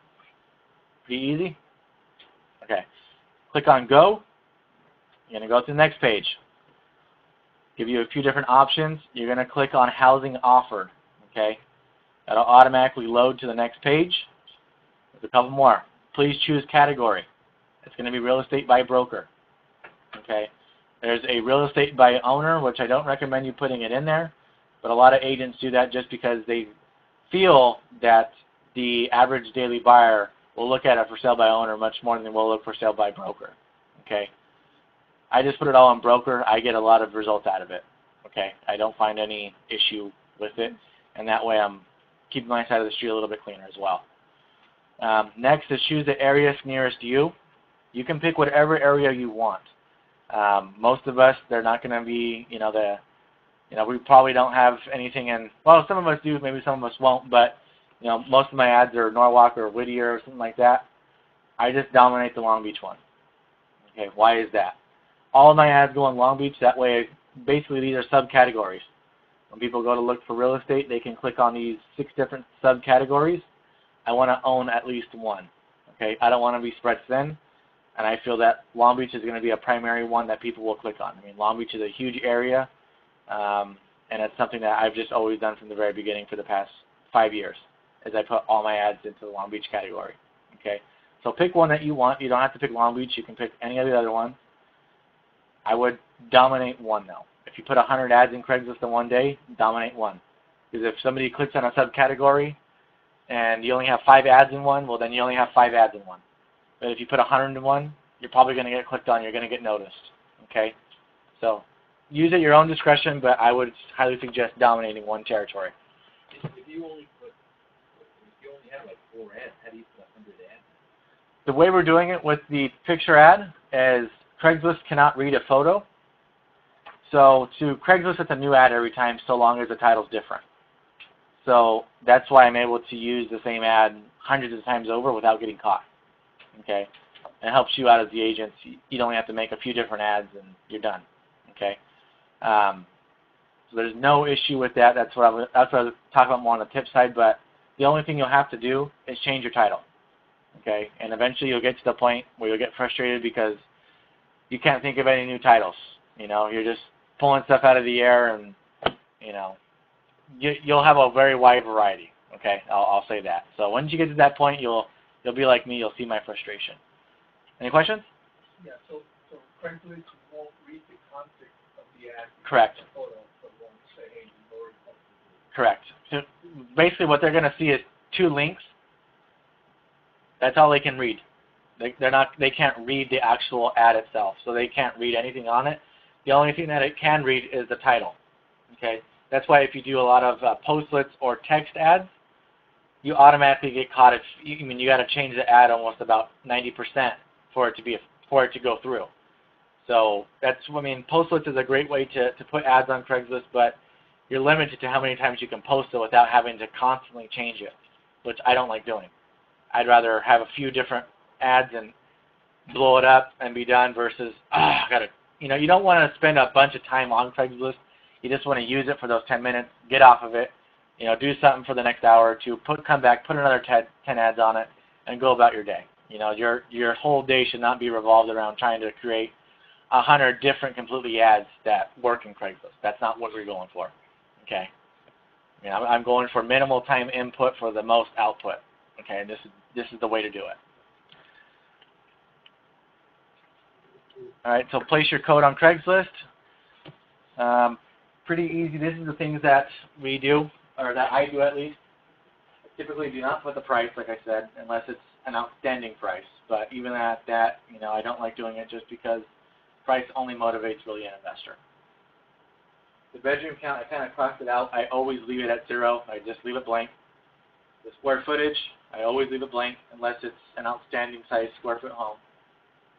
Pretty easy? Okay. Click on Go. You're going to go to the next page. Give you a few different options. You're going to click on Housing Offered. Okay? That'll automatically load to the next page. There's a couple more. Please choose category. It's going to be real estate by broker. Okay? There's a real estate by owner, which I don't recommend you putting it in there, but a lot of agents do that just because they feel that the average daily buyer will look at it for sale by owner much more than they will look for sale by broker. Okay? I just put it all on broker. I get a lot of results out of it. Okay? I don't find any issue with it, and that way I'm keeping my side of the street a little bit cleaner as well. Next is choose the area nearest you. You can pick whatever area you want. Most of us, they're not going to be, we probably don't have anything in, well, some of us do, maybe some of us won't, but, most of my ads are Norwalk or Whittier or something like that. I just dominate the Long Beach one. Okay, why is that? All of my ads go on Long Beach. That way, basically, these are subcategories. When people go to look for real estate, they can click on these 6 different subcategories. I want to own at least one. Okay, I don't want to be spread thin, and I feel that Long Beach is going to be a primary one that people will click on. I mean, Long Beach is a huge area, and it's something that I've just always done from the very beginning for the past 5 years, is I put all my ads into the Long Beach category. Okay, so pick one that you want. You don't have to pick Long Beach. You can pick any of the other ones. I would dominate one, though. If you put 100 ads in Craigslist in one day, dominate one. Because if somebody clicks on a subcategory and you only have 5 ads in one, well, then you only have 5 ads in one. But if you put 100 in one, you're probably going to get clicked on. You're going to get noticed. Okay? So use at your own discretion, but I would highly suggest dominating one territory. If you only have like 4 ads, how do you put 100 ads? The way we're doing it with the picture ad is Craigslist cannot read a photo. So to Craigslist, it's a new ad every time, so long as the title's different. So that's why I'm able to use the same ad hundreds of times over without getting caught. Okay, it helps you out as the agent. You only have to make a few different ads and you're done. Okay, so there's no issue with that. That's what I was talking about more on the tip side. But the only thing you'll have to do is change your title. Okay, and eventually you'll get to the point where you'll get frustrated because you can't think of any new titles. You know, you're just pulling stuff out of the air, and you know, you'll have a very wide variety. Okay, I'll say that. So once you get to that point, you'll be like me. You'll see my frustration. Any questions? Yeah. So Craigslist won't read the context of the ad. Correct. The photo, so it won't say, hey, you've already posted it. Correct. So basically, what they're going to see is 2 links. That's all they can read. They can't read the actual ad itself, so they can't read anything on it. The only thing that it can read is the title. Okay. That's why if you do a lot of postlets or text ads, you automatically get caught. You got to change the ad almost about 90% for it to go through. So postlets is a great way to put ads on Craigslist, but you're limited to how many times you can post it without having to constantly change it, which I don't like doing. I'd rather have a few different ads and blow it up and be done versus you don't want to spend a bunch of time on Craigslist. You just want to use it for those 10 minutes, get off of it, do something for the next hour or two, come back, put another 10 ads on it, and go about your day. Your whole day should not be revolved around trying to create 100 different completely ads that work in Craigslist. That's not what we're going for. Okay. I'm going for minimal time input for the most output. Okay, and this is the way to do it. All right, so place your code on Craigslist. Pretty easy. This is the things that we do, or that I do at least. Typically do not put the price, like I said, unless it's an outstanding price. But even at that, I don't like doing it just because price only motivates really an investor. The bedroom count, I kind of crossed it out. I always leave it at 0. I just leave it blank. The square footage, I always leave it blank unless it's an outstanding size square foot home.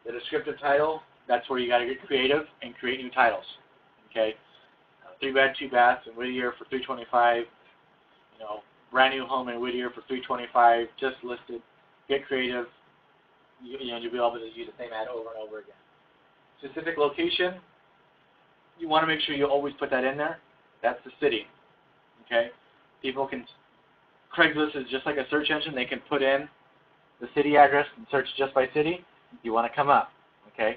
The descriptive title, that's where you got to get creative and create new titles. Okay, 3-bed, 2-bath in Whittier for $325. Brand new home in Whittier for $325. Just listed. Get creative. You'll be able to use the same ad over and over again. Specific location, you want to make sure you always put that in there. That's the city. Okay, Craigslist is just like a search engine. They can put in the city address and search just by city. You want to come up. Okay.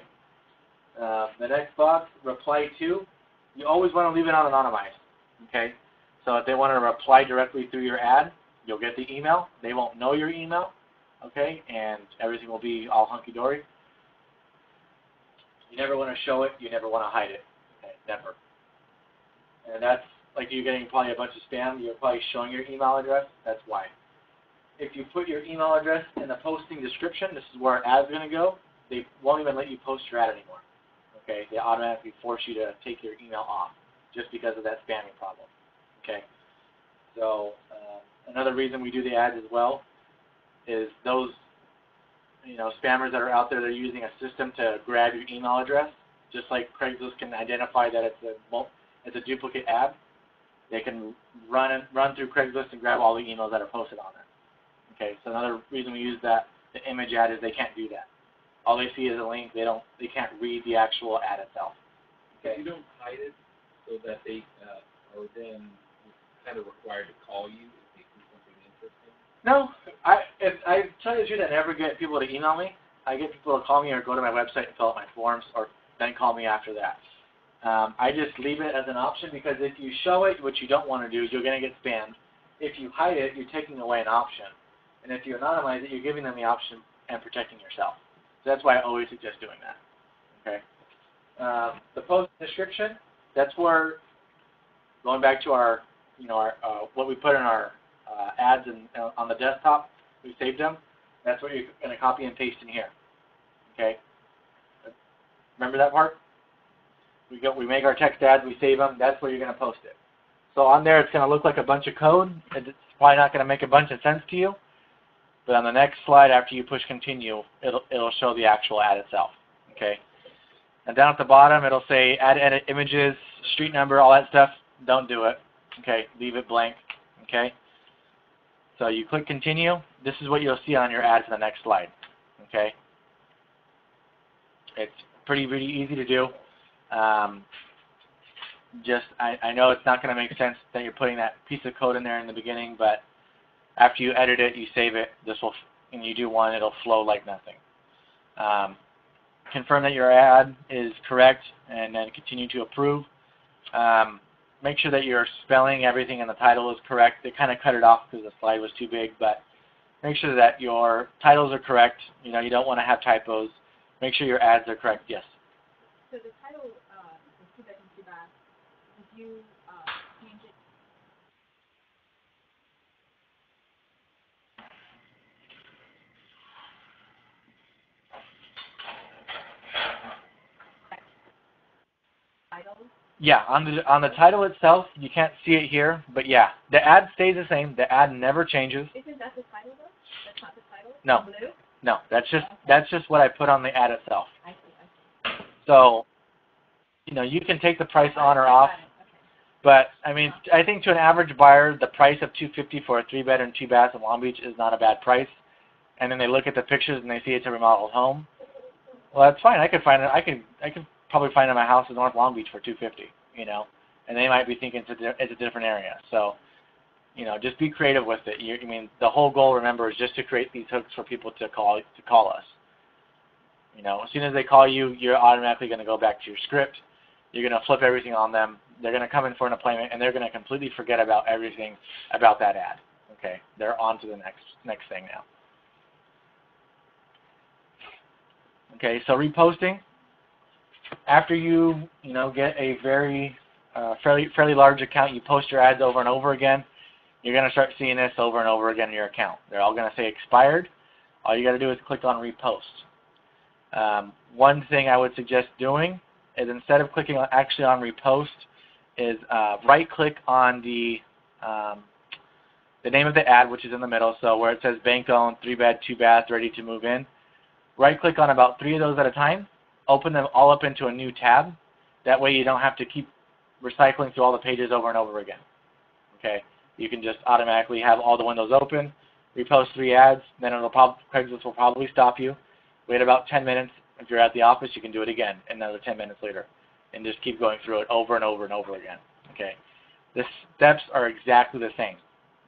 The next box, reply to. You always want to leave it on anonymized. Okay. So if they want to reply directly through your ad, you'll get the email. They won't know your email. Okay, and everything will be all hunky-dory. You never want to show it. You never want to hide it. Okay, never. And that's like you're getting probably a bunch of spam. You're probably showing your email address. That's why. If you put your email address in the posting description, this is where an ad's going to go. They won't even let you post your ad anymore. Okay, they automatically force you to take your email off just because of that spamming problem. Okay, so another reason we do the ads as well is those spammers that are out there. They're using a system to grab your email address, just like Craigslist can identify that it's a duplicate ad. They can run through Craigslist and grab all the emails that are posted on there. Okay, so another reason we use the image ad is they can't do that. All they see is a link. They can't read the actual ad itself. Okay. You don't hide it so that they are then kind of required to call you if they see something interesting? No, I tell you the truth, I never get people to email me. I get people to call me or go to my website and fill out my forms, or then call me after that. I just leave it as an option because if you show it, what you don't want to do is you're going to get spammed. If you hide it, you're taking away an option. And if you anonymize it, you're giving them the option and protecting yourself. So that's why I always suggest doing that. Okay. The post description, that's where, going back to our what we put in our ads on the desktop, we saved them. That's what you're going to copy and paste in here. Okay. Remember that part? We make our text ads, we save them. That's where you're going to post it. So on there, it's going to look like a bunch of code. It's probably not going to make a bunch of sense to you. But on the next slide, after you push continue, it'll show the actual ad itself. Okay. And down at the bottom, it'll say add edit images, street number, all that stuff. Don't do it. Okay. Leave it blank. Okay? So you click continue. This is what you'll see on your ad for the next slide. Okay? It's really easy to do. I know it's not going to make sense that you're putting that piece of code in there in the beginning, but after you edit it, you save it, and you do one, it'll flow like nothing. Confirm that your ad is correct, and then continue to approve. Make sure that you're spelling everything in the title is correct. They kind of cut it off because the slide was too big, but make sure that your titles are correct. You don't want to have typos. Make sure your ads are correct. Yes? So the title, the 2 bedroom, 2 bath, did you change it? Title? Yeah, on the title itself, you can't see it here, but yeah, the ad stays the same. The ad never changes. Isn't that the title though? That's not the title? No. Blue? No, that's just what I put on the ad itself. I see. So, you can take the price on or off. Okay. But I mean, I think to an average buyer, the price of $250 for a 3-bedroom, 2-bath in Long Beach is not a bad price. And then they look at the pictures and they see it's a remodeled home. Well, that's fine. I could probably find in my house in North Long Beach for $250. And they might be thinking it's a different area. So, just be creative with it. The whole goal, remember, is just to create these hooks for people to call us. As soon as they call you, you're automatically going to go back to your script. You're going to flip everything on them. They're going to come in for an appointment, and they're going to completely forget about everything about that ad. Okay, they're on to the next thing now. Okay, so reposting. After you get a fairly large account, you post your ads over and over again. You're going to start seeing this over and over again in your account. They're all going to say expired. All you got to do is click on repost. One thing I would suggest doing is instead of clicking on repost, is right-click on the name of the ad, which is in the middle. So where it says bank-owned, 3-bed, 2-bath, ready to move in. Right-click on about 3 of those at a time. Open them all up into a new tab. That way you don't have to keep recycling through all the pages over and over again. Okay, you can just automatically have all the windows open, repost 3 ads, then Craigslist will probably stop you. Wait about 10 minutes. If you're at the office, you can do it again another 10 minutes later, and just keep going through it over and over and over again. Okay, the steps are exactly the same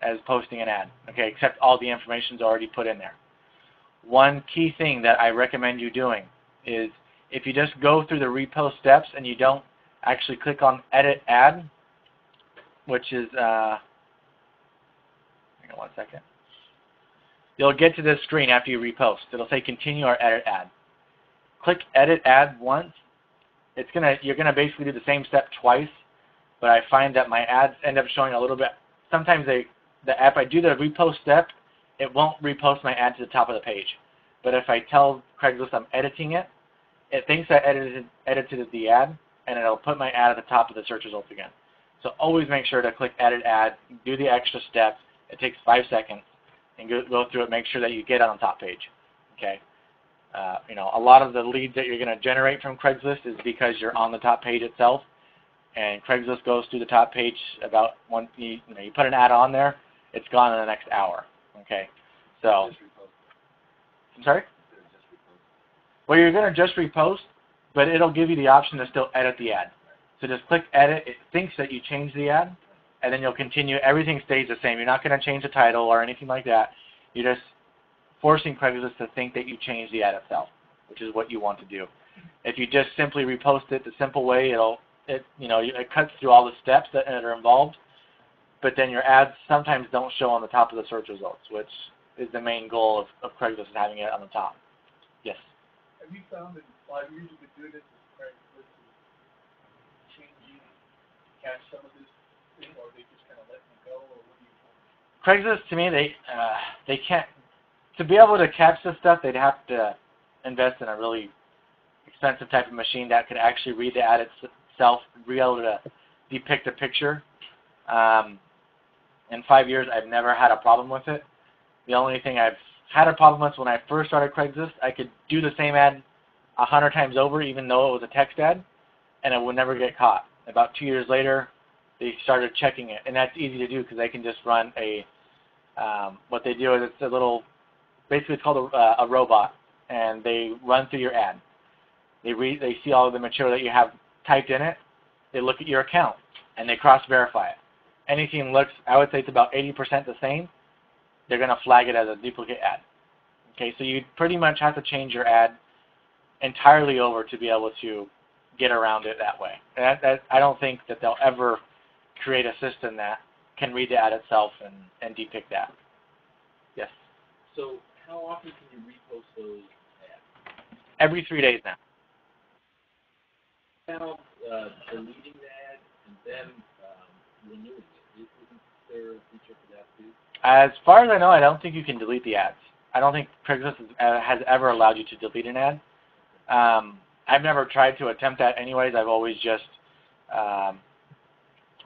as posting an ad. Okay, except all the information is already put in there. One key thing that I recommend you doing is if you just go through the repost steps and you don't actually click on edit ad, which is hang on one second. You'll get to this screen after you repost. It'll say continue or edit ad. Click edit ad once. You're gonna basically do the same step twice, but I find that my ads end up showing a little bit. Sometimes if I do the repost step, it won't repost my ad to the top of the page. But if I tell Craigslist I'm editing it, it thinks I edited the ad, and it'll put my ad at the top of the search results again. So always make sure to click edit ad, do the extra step. It takes 5 seconds, and go through it. Make sure that you get on the top page. Okay. A lot of the leads that you're going to generate from Craigslist is because you're on the top page itself, and Craigslist goes through the top page about once you put an ad on there, it's gone in the next hour. Okay. So. I'm sorry? Well, you're going to just repost, but it'll give you the option to still edit the ad. So just click edit. It thinks that you changed the ad, and then you'll continue. Everything stays the same. You're not going to change the title or anything like that. You're just forcing Craigslist to think that you changed the ad itself, which is what you want to do. If you just simply repost it the simple way, it cuts through all the steps that are involved, but then your ads sometimes don't show on the top of the search results, which is the main goal of Craigslist, is having it on the top. Yes? Have you found that 5 years you've been doing this, Craigslist is changing, catch some of this thing, or they just kind of letting it go, or what do you think? Craigslist, to me, they can't. To be able to catch this stuff, they'd have to invest in a really expensive type of machine that could actually read the ad itself, be able to depict a picture. In 5 years, I've never had a problem with it. The only thing I've had a problem with when I first started Craigslist, I could do the same ad 100 times over, even though it was a text ad, and it would never get caught. About 2 years later, they started checking it, and that's easy to do because they can just run a. What they do is it's a little, basically it's called a robot, and they run through your ad. They see all of the material that you have typed in it. They look at your account, and they cross-verify it. Anything looks, I would say it's about 80% the same, they're going to flag it as a duplicate ad. Okay, so you pretty much have to change your ad entirely over to be able to get around it that way. And I don't think that they'll ever create a system that can read the ad itself and depict that. Yes. So how often can you repost those ads? Every 3 days now. Now, deleting the ad and then renewing it. Isn't there a feature for that too? As far as I know, I don't think you can delete the ads. I don't think Craigslist has ever allowed you to delete an ad. I've never tried to attempt that anyways. I've always just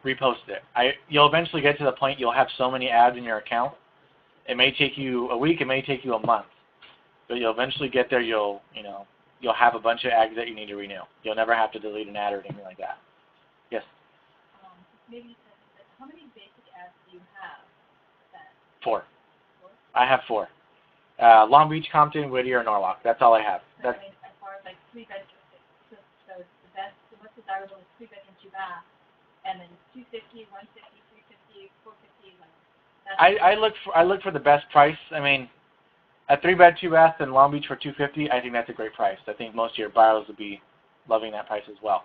reposted it. You'll eventually get to the point you'll have so many ads in your account. It may take you a week, it may take you a month. But you'll eventually get there, you'll have a bunch of ads that you need to renew. You'll never have to delete an ad or anything like that. Yes? Maybe how many basic ads do you have? Four. I have 4. Long Beach, Compton, Whittier, Norwalk. That's all I have. I mean, as far as like 3 bedrooms, so the best, what's desirable is 3 bedroom, 2 bath, and then 250, 150, 350, 450. Like that's I look for the best price. I mean, a 3-bed, 2-bath in Long Beach for $250. I think that's a great price. I think most of your buyers will be loving that price as well.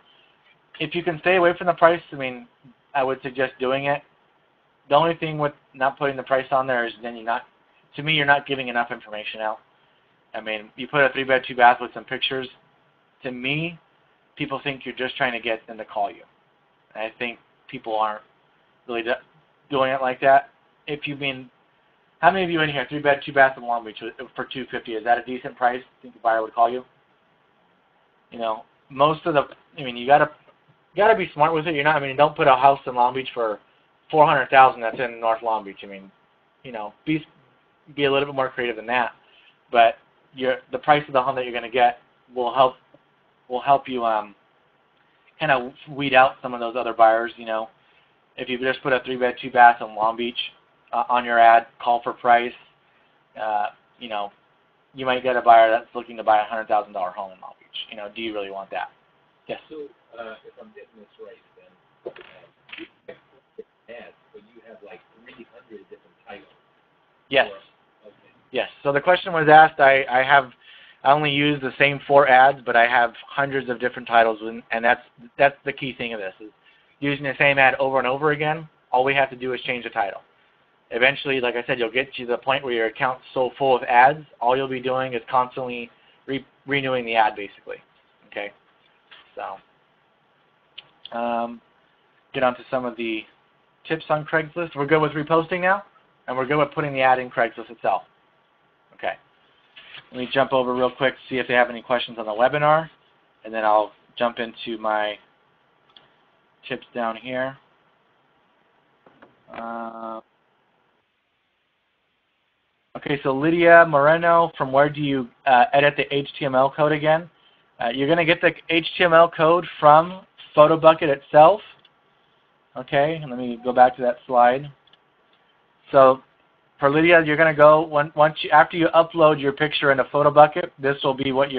If you can stay away from the price, I mean, I would suggest doing it. The only thing with not putting the price on there is then you're not giving enough information out. I mean, you put a 3-bed, 2-bath with some pictures. To me, people think you're just trying to get them to call you. And I think people aren't really doing it like that. How many of you in here, 3-bed, 2-bath in Long Beach for $250? Is that a decent price? Think the buyer would call you? Most of you gotta be smart with it. Don't put a house in Long Beach for $400,000 that's in North Long Beach. Be a little bit more creative than that. But the price of the home that you're going to get will help you kind of weed out some of those other buyers. If you just put a 3-bed, 2-bath in Long Beach on your ad, call for price, you might get a buyer that's looking to buy a $100,000 home in Long Beach. Do you really want that? Yes. So if I'm getting this right, then you have ads, but you have like 300 different titles. Yes. Okay. Yes. So the question was asked. I only use the same 4 ads, but I have hundreds of different titles, and that's the key thing of this is using the same ad over and over again. All we have to do is change the title. Eventually, like I said, you'll get to the point where your account's so full of ads, all you'll be doing is constantly renewing the ad, basically. Okay. So, get on to some of the tips on Craigslist. We're good with reposting now, and we're good with putting the ad in Craigslist itself. Okay. Let me jump over real quick to see if they have any questions on the webinar, and then I'll jump into my tips down here. Okay, so Lydia Moreno, from where do you edit the HTML code again? You're going to get the HTML code from PhotoBucket itself. Okay, and let me go back to that slide. So for Lydia, you're going to go after you upload your picture into PhotoBucket. This will be what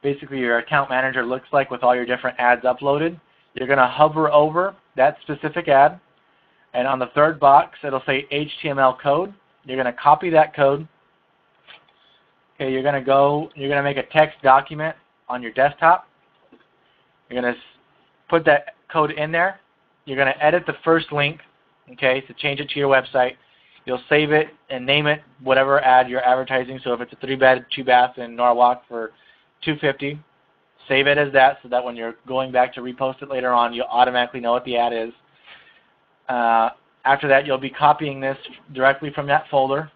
basically your account manager looks like with all your different ads uploaded. You're going to hover over that specific ad, and on the 3rd box, it'll say HTML code. You're going to copy that code. Okay, you're going to make a text document on your desktop. You're going to put that code in there. You're going to edit the first link, okay, to change it to your website. You'll save it and name it whatever ad you're advertising. So if it's a 3-bed, 2-bath in Norwalk for $250, save it as that so that when you're going back to repost it later on, you'll automatically know what the ad is. After that, you'll be copying this directly from that folder,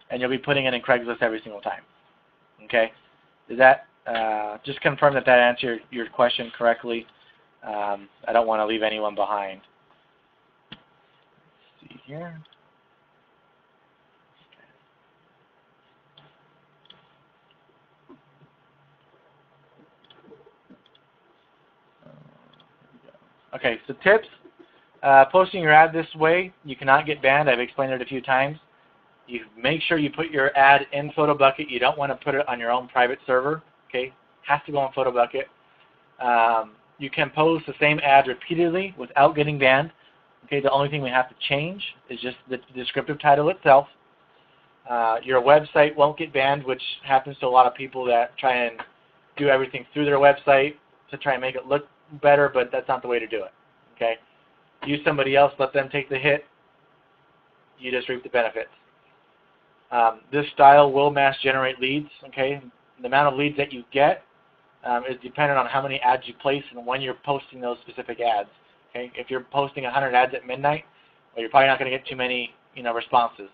and you'll be putting it in Craigslist every single time. Okay? Does that just confirm that answered your question correctly? I don't want to leave anyone behind. Let's see here. Okay, so tips. Posting your ad this way, you cannot get banned. I've explained it a few times. You make sure you put your ad in PhotoBucket. You don't want to put it on your own private server. Okay, has to go on PhotoBucket. You can post the same ad repeatedly without getting banned. Okay, the only thing we have to change is just the descriptive title itself. Your website won't get banned, which happens to a lot of people that try and do everything through their website to try and make it look better, but that's not the way to do it. Okay, use somebody else, let them take the hit. You just reap the benefits. This style will mass generate leads. Okay, the amount of leads that you get is dependent on how many ads you place and when you're posting those specific ads. Okay, if you're posting 100 ads at midnight, well, you're probably not going to get too many, responses.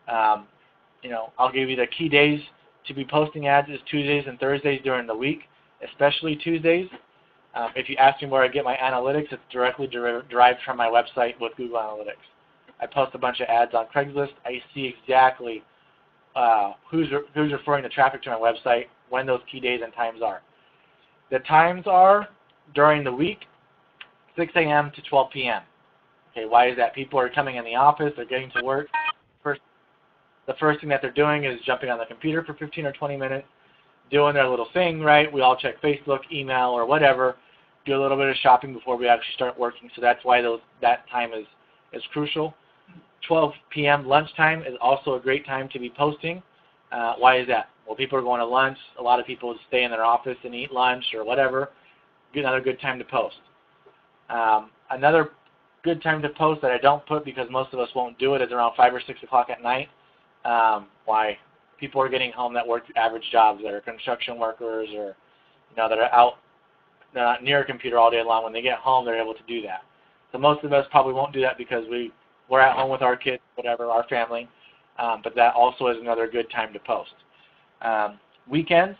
I'll give you the key days to be posting ads is Tuesdays and Thursdays during the week, especially Tuesdays. If you ask me where I get my analytics, it's directly derived from my website with Google Analytics. I post a bunch of ads on Craigslist. I see exactly who's referring the traffic to my website, when those key days and times are. The times are during the week, 6 a.m. to 12 p.m. Okay, why is that? People are coming in the office, they're getting to work. The first thing that they're doing is jumping on the computer for 15 or 20 minutes, doing their little thing, right? We all check Facebook, email, or whatever, do a little bit of shopping before we actually start working, so that's why that time is crucial. 12 p.m. lunchtime is also a great time to be posting. Why is that? Well, people are going to lunch. A lot of people stay in their office and eat lunch or whatever. Another good time to post. Another good time to post that I don't put because most of us won't do it is around 5 or 6 o'clock at night. Why? People are getting home that work average jobs, that are construction workers or that are out, they're not near a computer all day long. When they get home, they're able to do that. So most of us probably won't do that because we're at home with our kids, whatever, our family. But that also is another good time to post. Weekends,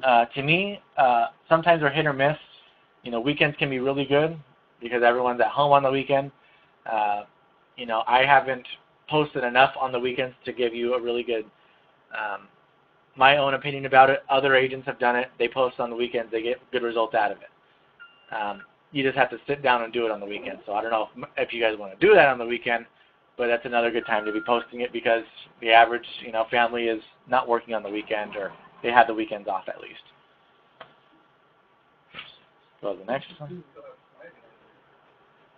to me, sometimes are hit or miss. Weekends can be really good because everyone's at home on the weekend. I haven't posted enough on the weekends to give you a really good, my own opinion about it. Other agents have done it. They post on the weekends. They get good results out of it. You just have to sit down and do it on the weekend. So I don't know if you guys want to do that on the weekend, but that's another good time to be posting it because the average, family is not working on the weekend, or they have the weekends off at least. Go to the next one.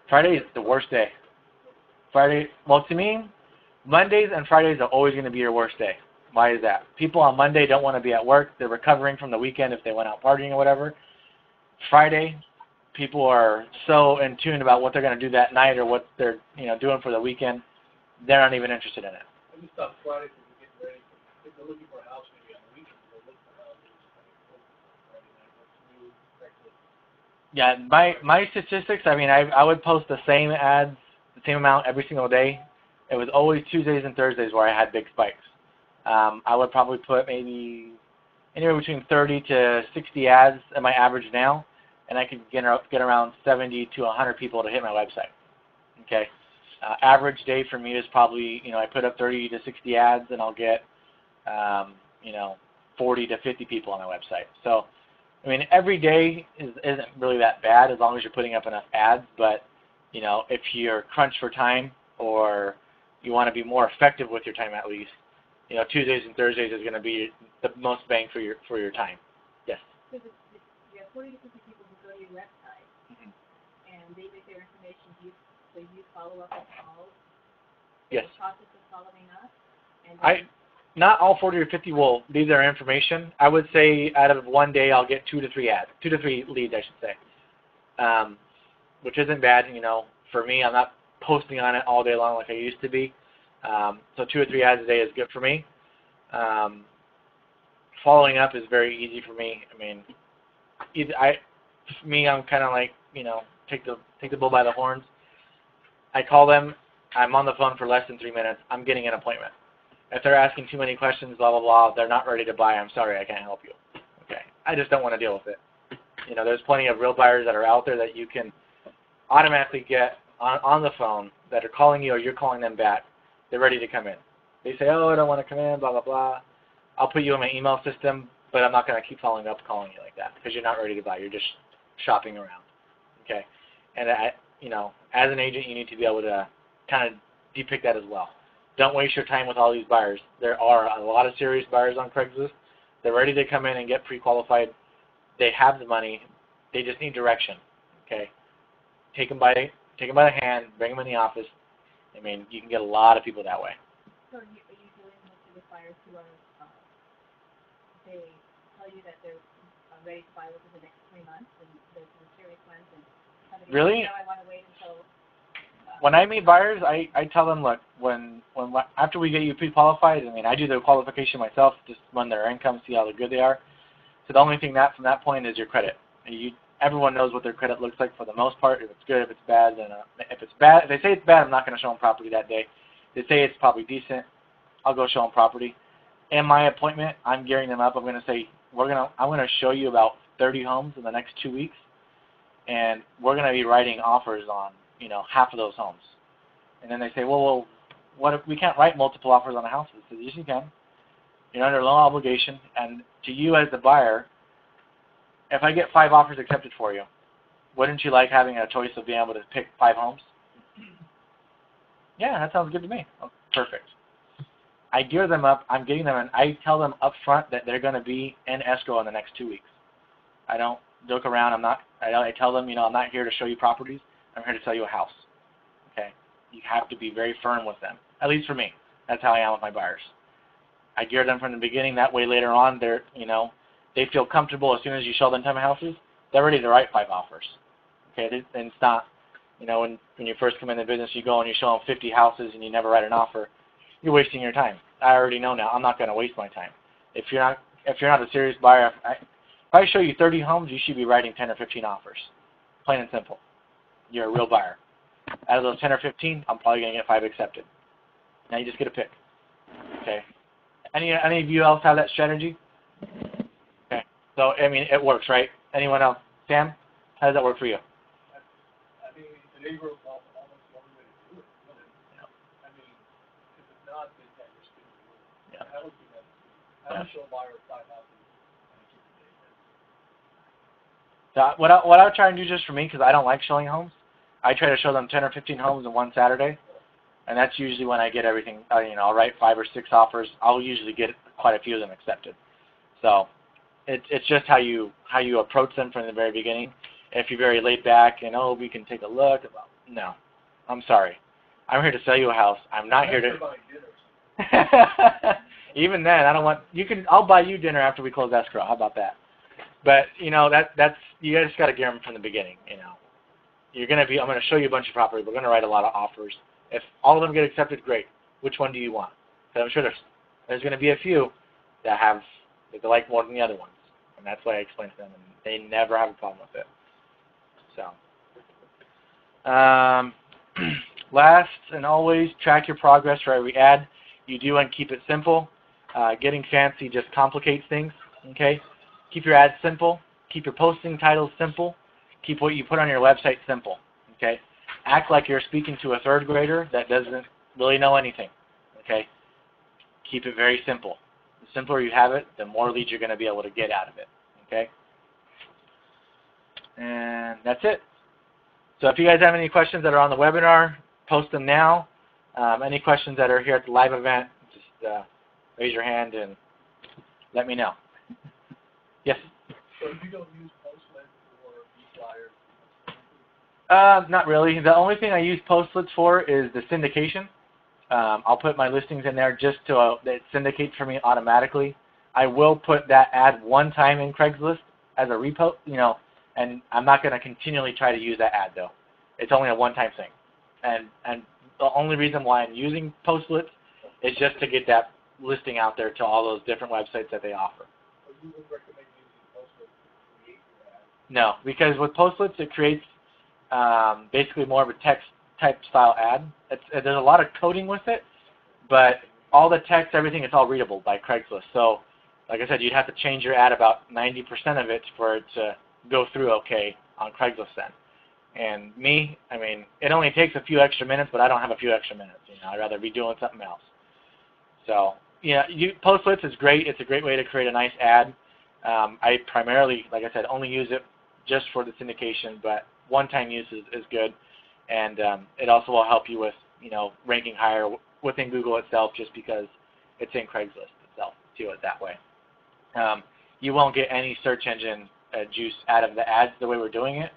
Friday is the worst day. Friday, well, to me, Mondays and Fridays are always going to be your worst day. Why is that? People on Monday don't want to be at work. They're recovering from the weekend if they went out partying or whatever. Friday, people are so in tune about what they're going to do that night or what they're doing for the weekend. They're not even interested in it. I just thought Friday because we're getting ready. If they're looking for a house maybe on the weekend, they'll look for houses Friday night. Yeah, my statistics, I would post the same ads, the same amount every single day. It was always Tuesdays and Thursdays where I had big spikes. I would probably put maybe anywhere between 30 to 60 ads at my average now, and I could get around 70 to 100 people to hit my website. Okay, average day for me is probably, I put up 30 to 60 ads and I'll get, 40 to 50 people on my website. So, every day isn't really that bad as long as you're putting up enough ads, but, if you're crunched for time or you want to be more effective with your time at least, Tuesdays and Thursdays is going to be the most bang for your time. Yes? So you have 40 to 50 people who go to your website, and they get their information. So you follow up with calls? Yes. The process of following up? And not all 40 or 50 will leave their information. I would say out of one day I'll get 2 to 3 leads, I should say, which isn't bad. For me, I'm not posting on it all day long like I used to be. So 2 or 3 ads a day is good for me. Following up is very easy for me. I'm kind of like, take the bull by the horns. I call them. I'm on the phone for less than 3 minutes. I'm getting an appointment. If they're asking too many questions, blah, blah, blah, they're not ready to buy. I'm sorry, I can't help you. Okay. I just don't want to deal with it. There's plenty of real buyers that are out there that you can automatically get on the phone that are calling you or you're calling them back. They're ready to come in. They say, oh, I don't want to come in, blah, blah, blah. I'll put you in my email system, but I'm not going to keep following up calling you like that because you're not ready to buy. You're just shopping around. Okay. And as an agent, you need to be able to kind of depict that as well. Don't waste your time with all these buyers. There are a lot of serious buyers on Craigslist. They're ready to come in and get pre-qualified. They have the money. They just need direction. Okay, take them by the hand, bring them in the office. I mean, you can get a lot of people that way. So are you dealing mostly with buyers who are, they tell you that they're ready to buy within the next 3 months, and there's some serious ones, and somebody Really? says, no, I want to wait until... When I meet buyers, I tell them, look, after we get you pre-qualified, I mean, I do the qualification myself, just run their income, see how good they are. So the only thing from that point is your credit. Everyone knows what their credit looks like for the most part. If it's good, if it's bad, then if it's bad, if they say it's bad, I'm not going to show them property that day. If they say it's probably decent, I'll go show them property. In my appointment, I'm gearing them up. I'm going to say I'm going to show you about 30 homes in the next 2 weeks, and we're going to be writing offers on half of those homes. And then they say, well, what if we can't write multiple offers on a house? I said, yes, you can. You're under loan obligation, and to you as the buyer, if I get 5 offers accepted for you, wouldn't you like having a choice of being able to pick 5 homes? Yeah, that sounds good to me. Oh, perfect. I gear them up. I'm getting them, and I tell them up front that they're going to be in escrow in the next 2 weeks. I don't joke around. I tell them, I'm not here to show you properties. I'm here to sell you a house. Okay? You have to be very firm with them. At least for me. That's how I am with my buyers. I gear them from the beginning. That way later on, they feel comfortable as soon as you show them 10 houses. They're ready to write 5 offers. Okay? And it's not, when you first come in the business, you go and you show them 50 houses and you never write an offer. You're wasting your time. I already know now. I'm not going to waste my time. If you're not a serious buyer, if I show you 30 homes, you should be writing 10 or 15 offers. Plain and simple. You're a real buyer. Out of those 10 or 15, I'm probably going to get 5 accepted. Now you just get a pick. Okay. Any of you else have that strategy? Okay. So, I mean, it works, right? Anyone else? Sam, how does that work for you? I mean, today we're almost one way to do it. Yeah. I mean, if it's not, then that you're still doing it. Yeah. I would do that. I would show a buyer 5 houses and keep it there. So what I would try and do just for me, because I don't like showing homes, I try to show them 10 or 15 homes in one Saturday, and that's usually when I get everything. I'll write 5 or 6 offers. I'll usually get quite a few of them accepted. So it's just how you approach them from the very beginning. If you're very laid back and we can take a look. No, I'm sorry. I'm here to sell you a house. I'm not here to. Even then, I don't want. I'll buy you dinner after we close escrow. How about that? But that's you guys got to gear them from the beginning. I'm going to show you a bunch of property. We're going to write a lot of offers. If all of them get accepted, great. Which one do you want? Because I'm sure there's going to be a few that they like more than the other ones, and that's why I explain to them, and they never have a problem with it. So, last and always, track your progress for every ad you do and keep it simple. Getting fancy just complicates things. Okay, keep your ads simple. Keep your posting titles simple. Keep what you put on your website simple. Okay, act like you're speaking to a 3rd grader that doesn't really know anything. Okay, keep it very simple. The simpler you have it, the more leads you're going to be able to get out of it. Okay, and that's it. So if you guys have any questions that are on the webinar, post them now. Any questions that are here at the live event, just raise your hand and let me know. Yes? So if you don't use Postlet or e-flyers? Not really. The only thing I use Postlets for is the syndication. I'll put my listings in there just to it syndicates for me automatically. I will put that ad one time in Craigslist as a repo, and I'm not going to continually try to use that ad though. It's only a one-time thing, and the only reason why I'm using Postlets is just to get that listing out there to all those different websites that they offer. So you would recommend using Postlet to create your ad? No, because with Postlets it creates basically more of a text type style ad. There's a lot of coding with it, but all the text, everything, it's all readable by Craigslist. So, like I said, you'd have to change your ad about 90% of it for it to go through okay on Craigslist then. And me, I mean, it only takes a few extra minutes, but I don't have a few extra minutes. I'd rather be doing something else. So, Postlets is great. It's a great way to create a nice ad. I primarily, like I said, only use it just for the syndication, but one-time use is good. and it also will help you with ranking higher within Google itself, just because it's in Craigslist itself. Do it that way. You won't get any search engine juice out of the ads the way we're doing it,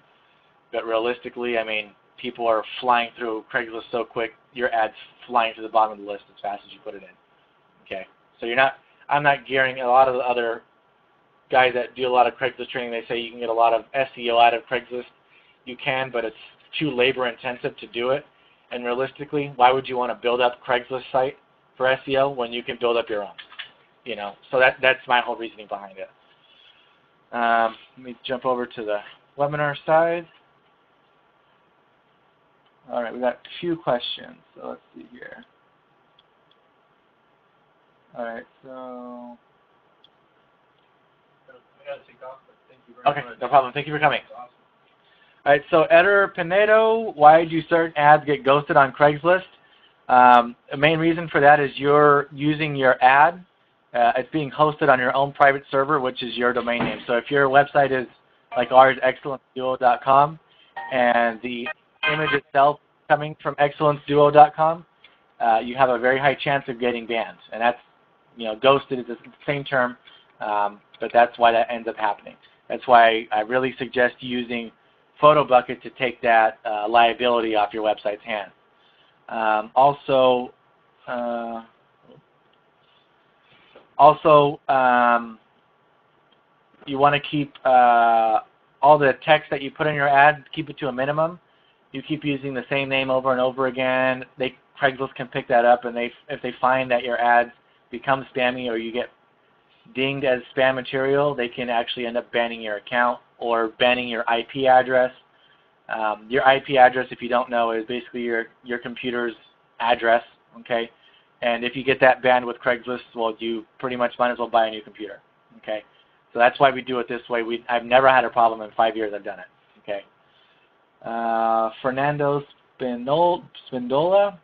but realistically, I mean, people are flying through Craigslist so quick, your ad's flying to the bottom of the list as fast as you put it in. Okay, so I'm not gearing. A lot of the other guys that do a lot of Craigslist training, they say you can get a lot of SEO out of Craigslist. You can, but it's too labor intensive to do it. And realistically, why would you want to build up Craigslist site for SEO when you can build up your own? So that's my whole reasoning behind it. Let me jump over to the webinar side. All right, we got a few questions, so let's see here. All right, so. I gotta take off, but thank you very much. Okay, no problem. Thank you for coming. Awesome. All right, so Eder Pinedo, why do certain ads get ghosted on Craigslist? The main reason for that is you're using your ad. It's being hosted on your own private server, which is your domain name. So if your website is like ours, excellenceduo.com, and the image itself coming from excellenceduo.com, you have a very high chance of getting banned. And that's, ghosted is the same term, but that's why that ends up happening. That's why I really suggest using PhotoBucket to take that liability off your website's hands. Also, you want to keep all the text that you put in your ad, keep it to a minimum. You keep using the same name over and over again, Craigslist can pick that up, and if they find that your ads become spammy or you get dinged as spam material, they can actually end up banning your account or banning your IP address. Your IP address, if you don't know, is basically your computer's address, okay? And if you get that banned with Craigslist, well, you pretty much might as well buy a new computer, okay? So that's why we do it this way. I've never had a problem in 5 years I've done it, okay? Fernando Spindola,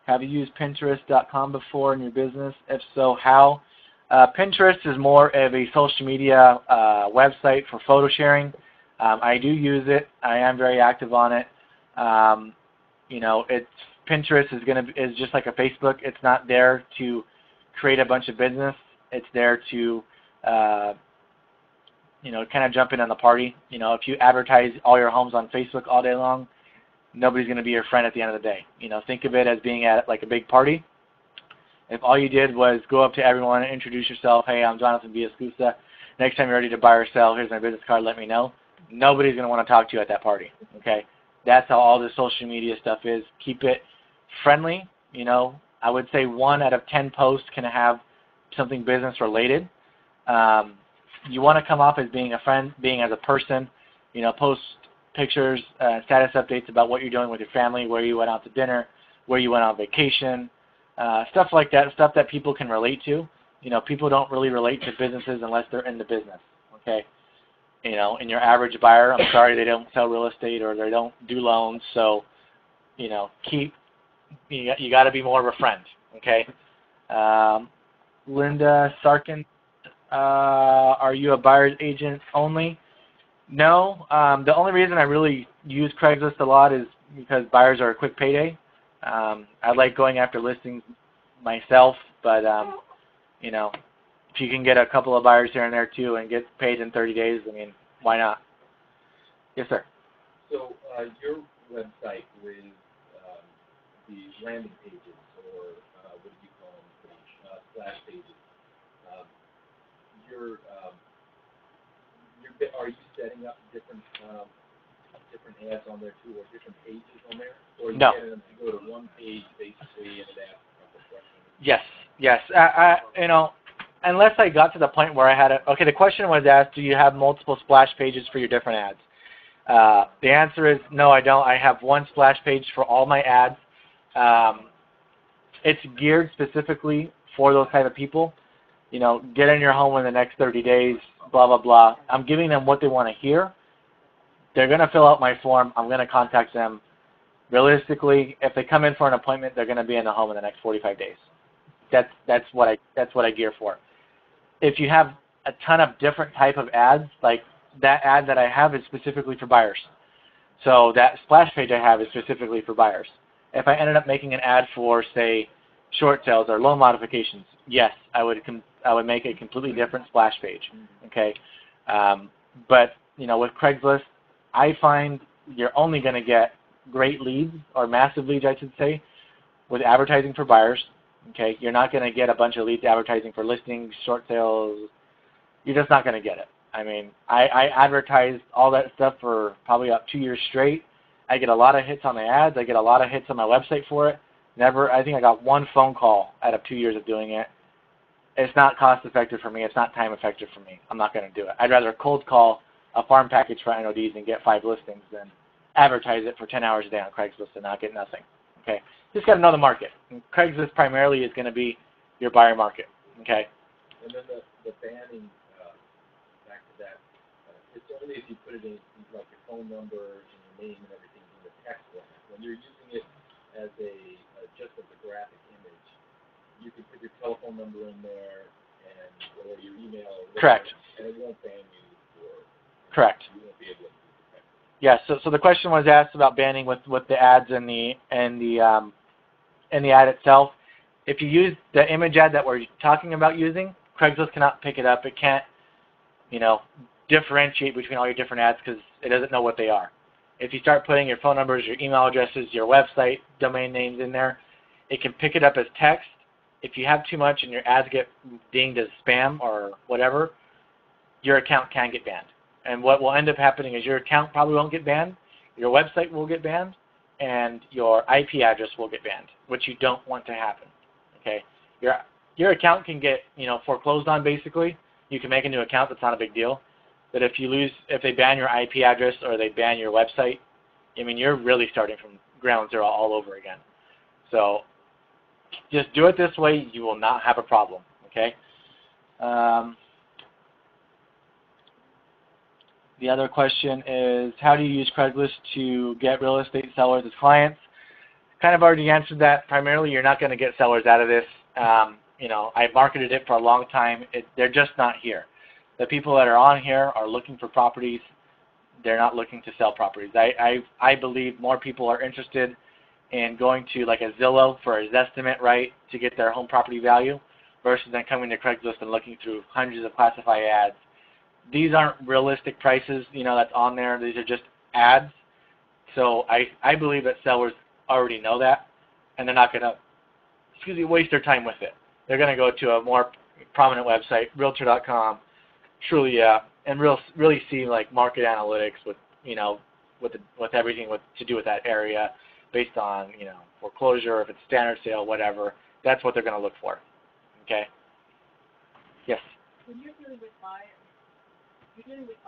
have you used Pinterest.com before in your business? If so, how? Pinterest is more of a social media website for photo sharing. I do use it. I am very active on it. Pinterest is just like a Facebook. It's not there to create a bunch of business. It's there to kind of jump in on the party. If you advertise all your homes on Facebook all day long, nobody's going to be your friend at the end of the day. Think of it as being at like a big party. If all you did was go up to everyone and introduce yourself, hey, I'm Jonathon Villaescusa. Next time you're ready to buy or sell, here's my business card, let me know. Nobody's going to want to talk to you at that party, okay? That's how all this social media stuff is. Keep it friendly. I would say 1 out of 10 posts can have something business related. You want to come off as being a friend, being as a person, post pictures, status updates about what you're doing with your family, where you went out to dinner, where you went on vacation, stuff like that, stuff that people can relate to. People don't really relate to businesses unless they're in the business, okay? And your average buyer, I'm sorry, they don't sell real estate or they don't do loans, so, you got to be more of a friend, okay? Linda Sarkin, are you a buyer's agent only? No. The only reason I really use Craigslist a lot is because buyers are a quick payday. I like going after listings myself, but, if you can get a couple of buyers here and there too and get paid in 30 days, I mean, why not? Yes, sir. So your website with the landing pages, or what do you call them, splash pages, are you setting up different ads on there too, or different pages on there? Or you no. Getting them to go to one page basically and it asks a couple questions? Yes. Unless I got to the point where I had okay, the question was asked, do you have multiple splash pages for your different ads? The answer is no, I don't. I have one splash page for all my ads. It's geared specifically for those type of people. Get in your home in the next 30 days, blah, blah, blah. I'm giving them what they want to hear. They're going to fill out my form. I'm going to contact them. Realistically, if they come in for an appointment, they're going to be in the home in the next 45 days. That's what I gear for. If you have a ton of different type of ads, like that ad that I have is specifically for buyers. So that splash page I have is specifically for buyers. If I ended up making an ad for, say, short sales or loan modifications, yes, I would make a completely different splash page. Okay, but with Craigslist, I find you're only going to get great leads, or massive leads, I should say, with advertising for buyers. Okay, you're not going to get a bunch of leads advertising for listings, short sales. You're just not going to get it. I mean, I advertised all that stuff for probably about 2 years straight. I get a lot of hits on my ads. I get a lot of hits on my website for it. I think I got one phone call out of 2 years of doing it. It's not cost effective for me. It's not time effective for me. I'm not going to do it. I'd rather cold call a farm package for NODs and get 5 listings than advertise it for 10 hours a day on Craigslist and not get nothing. Okay, just got to know the market. And Craigslist primarily is going to be your buyer market. Okay. And then the banning, back to that, it's only if you put it in like your phone number and your name and everything in the text format. When you're using it as just as a graphic image, you can put your telephone number in there or your email. Correct. And it won't ban you for. Correct. You won't be able to. Yes. Yeah, so the question was asked about banning with the ads and the ad itself. If you use the image ad that we're talking about using, Craigslist cannot pick it up. It can't, differentiate between all your different ads because it doesn't know what they are. If you start putting your phone numbers, your email addresses, your website, domain names in there, it can pick it up as text. If you have too much and your ads get dinged as spam or whatever, your account can get banned. And what will end up happening is your account probably won't get banned, your website will get banned, and your IP address will get banned, which you don't want to happen. Okay, your account can get foreclosed on. Basically, you can make a new account. That's not a big deal. But if they ban your IP address or they ban your website, I mean, you're really starting from ground zero all over again. So just do it this way. You will not have a problem. Okay. The other question is, how do you use Craigslist to get real estate sellers as clients? Kind of already answered that. Primarily, you're not going to get sellers out of this. I marketed it for a long time. They're just not here. The people that are on here are looking for properties. They're not looking to sell properties. I believe more people are interested in going to like a Zillow for a Zestimate, right, to get their home property value versus then coming to Craigslist and looking through hundreds of classified ads. These aren't realistic prices, that's on there. These are just ads. So I believe that sellers already know that, and they're not going to, waste their time with it. They're going to go to a more prominent website, Realtor.com, Trulia, and really see like market analytics with with everything to do with that area, based on foreclosure, if it's standard sale, whatever. That's what they're going to look for. Okay. Yes. When you're dealing with buyers, and it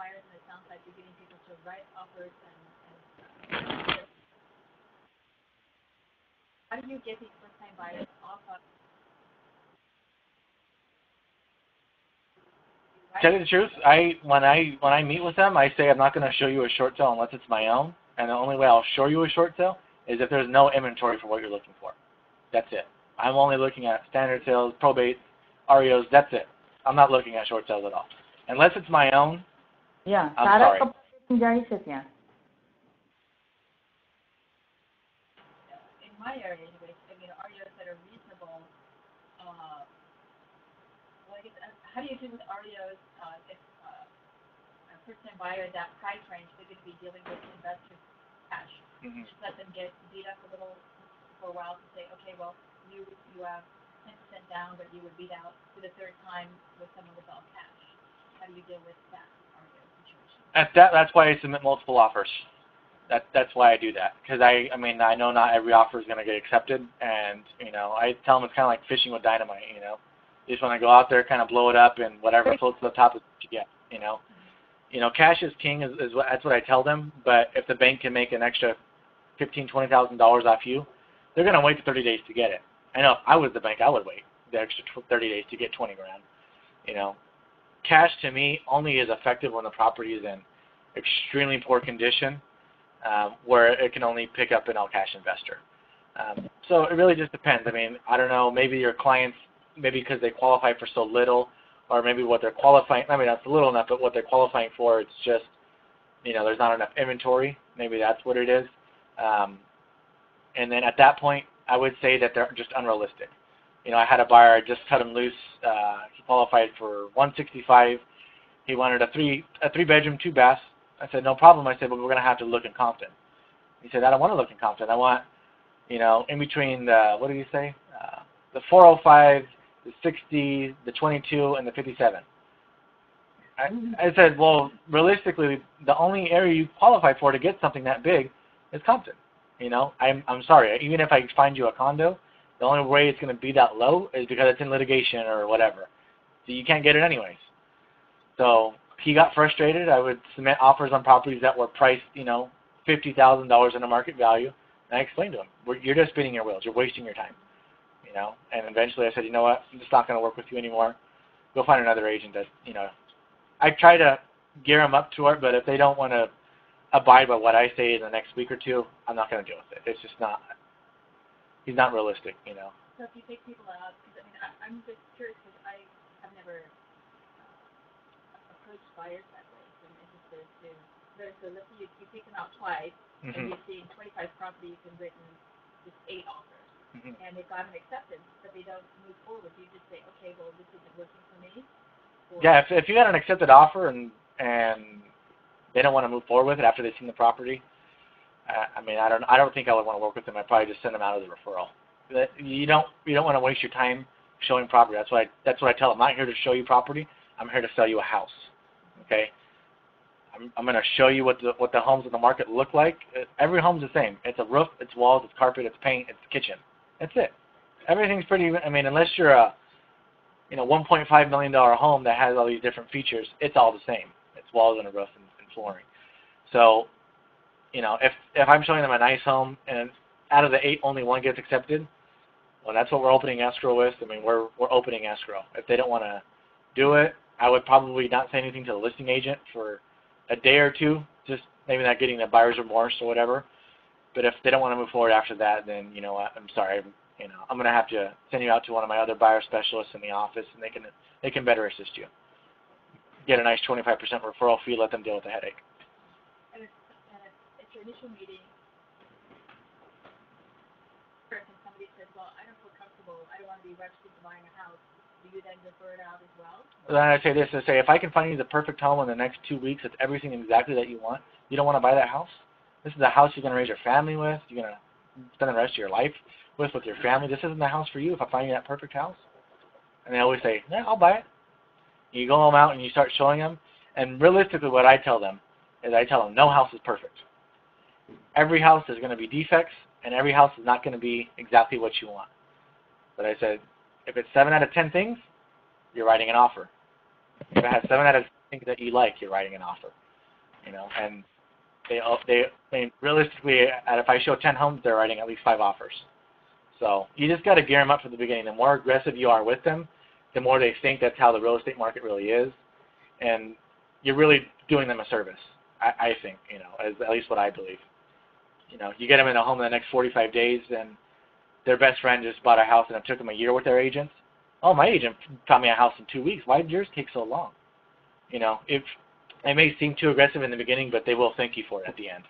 sounds like you're getting people to write offers and how do you get these first-time buyers off of? Tell you the truth, when I meet with them, I say I'm not going to show you a short sale unless it's my own, and the only way I'll show you a short sale is if there's no inventory for what you're looking for. That's it. I'm only looking at standard sales, probate, REOs. That's it. I'm not looking at short sales at all, unless it's my own. Yeah, I'm sorry. In my area, anyways, REOs that are reasonable. How do you deal with REOs if a first-time buyer at that price range, they're going to be dealing with investors' cash? Mm-hmm. Just let them get beat up a little for a while to say, okay, well, you have 10% down, but you were beat out for the third time with someone with all cash. How do you deal with that REO situation? That's why I submit multiple offers. That's why I do that, because I know not every offer is going to get accepted, and I tell them it's kind of like fishing with dynamite. You just want to go out there, kind of blow it up, and whatever floats to the top is what you get. Cash is king that's what I tell them. But if the bank can make an extra $15,000-$20,000 off you, they're going to wait the 30 days to get it. I know if I was the bank, I would wait the extra 30 days to get $20,000. Cash to me only is effective when the property is in extremely poor condition, where it can only pick up an all-cash investor. So it really just depends. I don't know, maybe your clients, maybe because they qualify for so little, or maybe what they're qualifying, that's little enough, but what they're qualifying for, it's just there's not enough inventory. Maybe that's what it is. And then at that point, I would say that they're just unrealistic. I had a buyer, I just cut him loose. He qualified for 165. He wanted a three bedroom, 2 baths. I said, no problem. I said, but we're going to have to look in Compton. He said, I don't want to look in Compton. I want, in between the, what did he say? The 405, the 60, the 22, and the 57. I said, well, realistically, the only area you qualify for to get something that big is Compton. I'm sorry. Even if I find you a condo, the only way it's going to be that low is because it's in litigation or whatever. So you can't get it anyways. So he got frustrated. I would submit offers on properties that were priced, $50,000 in a market value. And I explained to him, you're just spinning your wheels. You're wasting your time. And eventually I said, you know what? I'm just not going to work with you anymore. Go find another agent that, I try to gear them up to it, but if they don't want to abide by what I say in the next week or two, I'm not going to deal with it. It's just not, he's not realistic, So if you take people out, because I'm just curious because I've never approached buyers that way. So I'm interested so let's say you take them out twice, and you've seen 25 properties and written just 8 offers, and they've got an acceptance, but they don't move forward. You just say, okay, well, this isn't working for me. Or, yeah, if you got an accepted offer and they don't want to move forward with it after they've seen the property, I don't think I would want to work with them. I'd probably just send them out as a referral. You don't want to waste your time showing property. That's what I tell them. I'm not here to show you property. I'm here to sell you a house. Okay. I'm going to show you what the homes in the market look like. Every home's the same. It's a roof, it's walls, it's carpet, it's paint, it's kitchen. That's it. Everything's pretty. Unless you're a $1.5 million home that has all these different features, it's all the same. It's walls and a roof and flooring. So, if I'm showing them a nice home and out of the 8 only 1 gets accepted, well, that's what we're opening escrow with. We're opening escrow. If they don't want to do it, I would probably not say anything to the listing agent for a day or two, just maybe not getting the buyer's remorse or whatever. But if they don't want to move forward after that, then I'm sorry. I'm going to have to send you out to one of my other buyer specialists in the office, and they can better assist you. Get a nice 25% referral fee. Let them deal with the headache. and it's your initial meeting. And somebody says, well, I don't feel comfortable. I don't want to be rushed into buying a house. Do you then refer it out as well? Then I say this, if I can find you the perfect home in the next 2 weeks, it's everything exactly that you want, you don't want to buy that house? This is a house you're going to raise your family with, you're going to spend the rest of your life with your family. This isn't the house for you if I find you that perfect house. And they always say, yeah, I'll buy it. You go them out and you start showing them, and realistically what I tell them is no house is perfect. Every house is going to be defects, and every house is not going to be exactly what you want. But I said, if it's 7 out of 10 things, you're writing an offer. If it has 7 out of 10 things that you like, you're writing an offer. And they realistically, if I show 10 homes, they're writing at least 5 offers. So you just got to gear them up from the beginning. The more aggressive you are with them, the more they think that's how the real estate market really is, and you're really doing them a service. I think, as at least what I believe. You get them in a home in the next 45 days, and their best friend just bought a house, and it took them a year with their agents. Oh, my agent found me a house in 2 weeks. Why did yours take so long? If it may seem too aggressive in the beginning, but they will thank you for it at the end.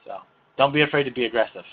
So don't be afraid to be aggressive.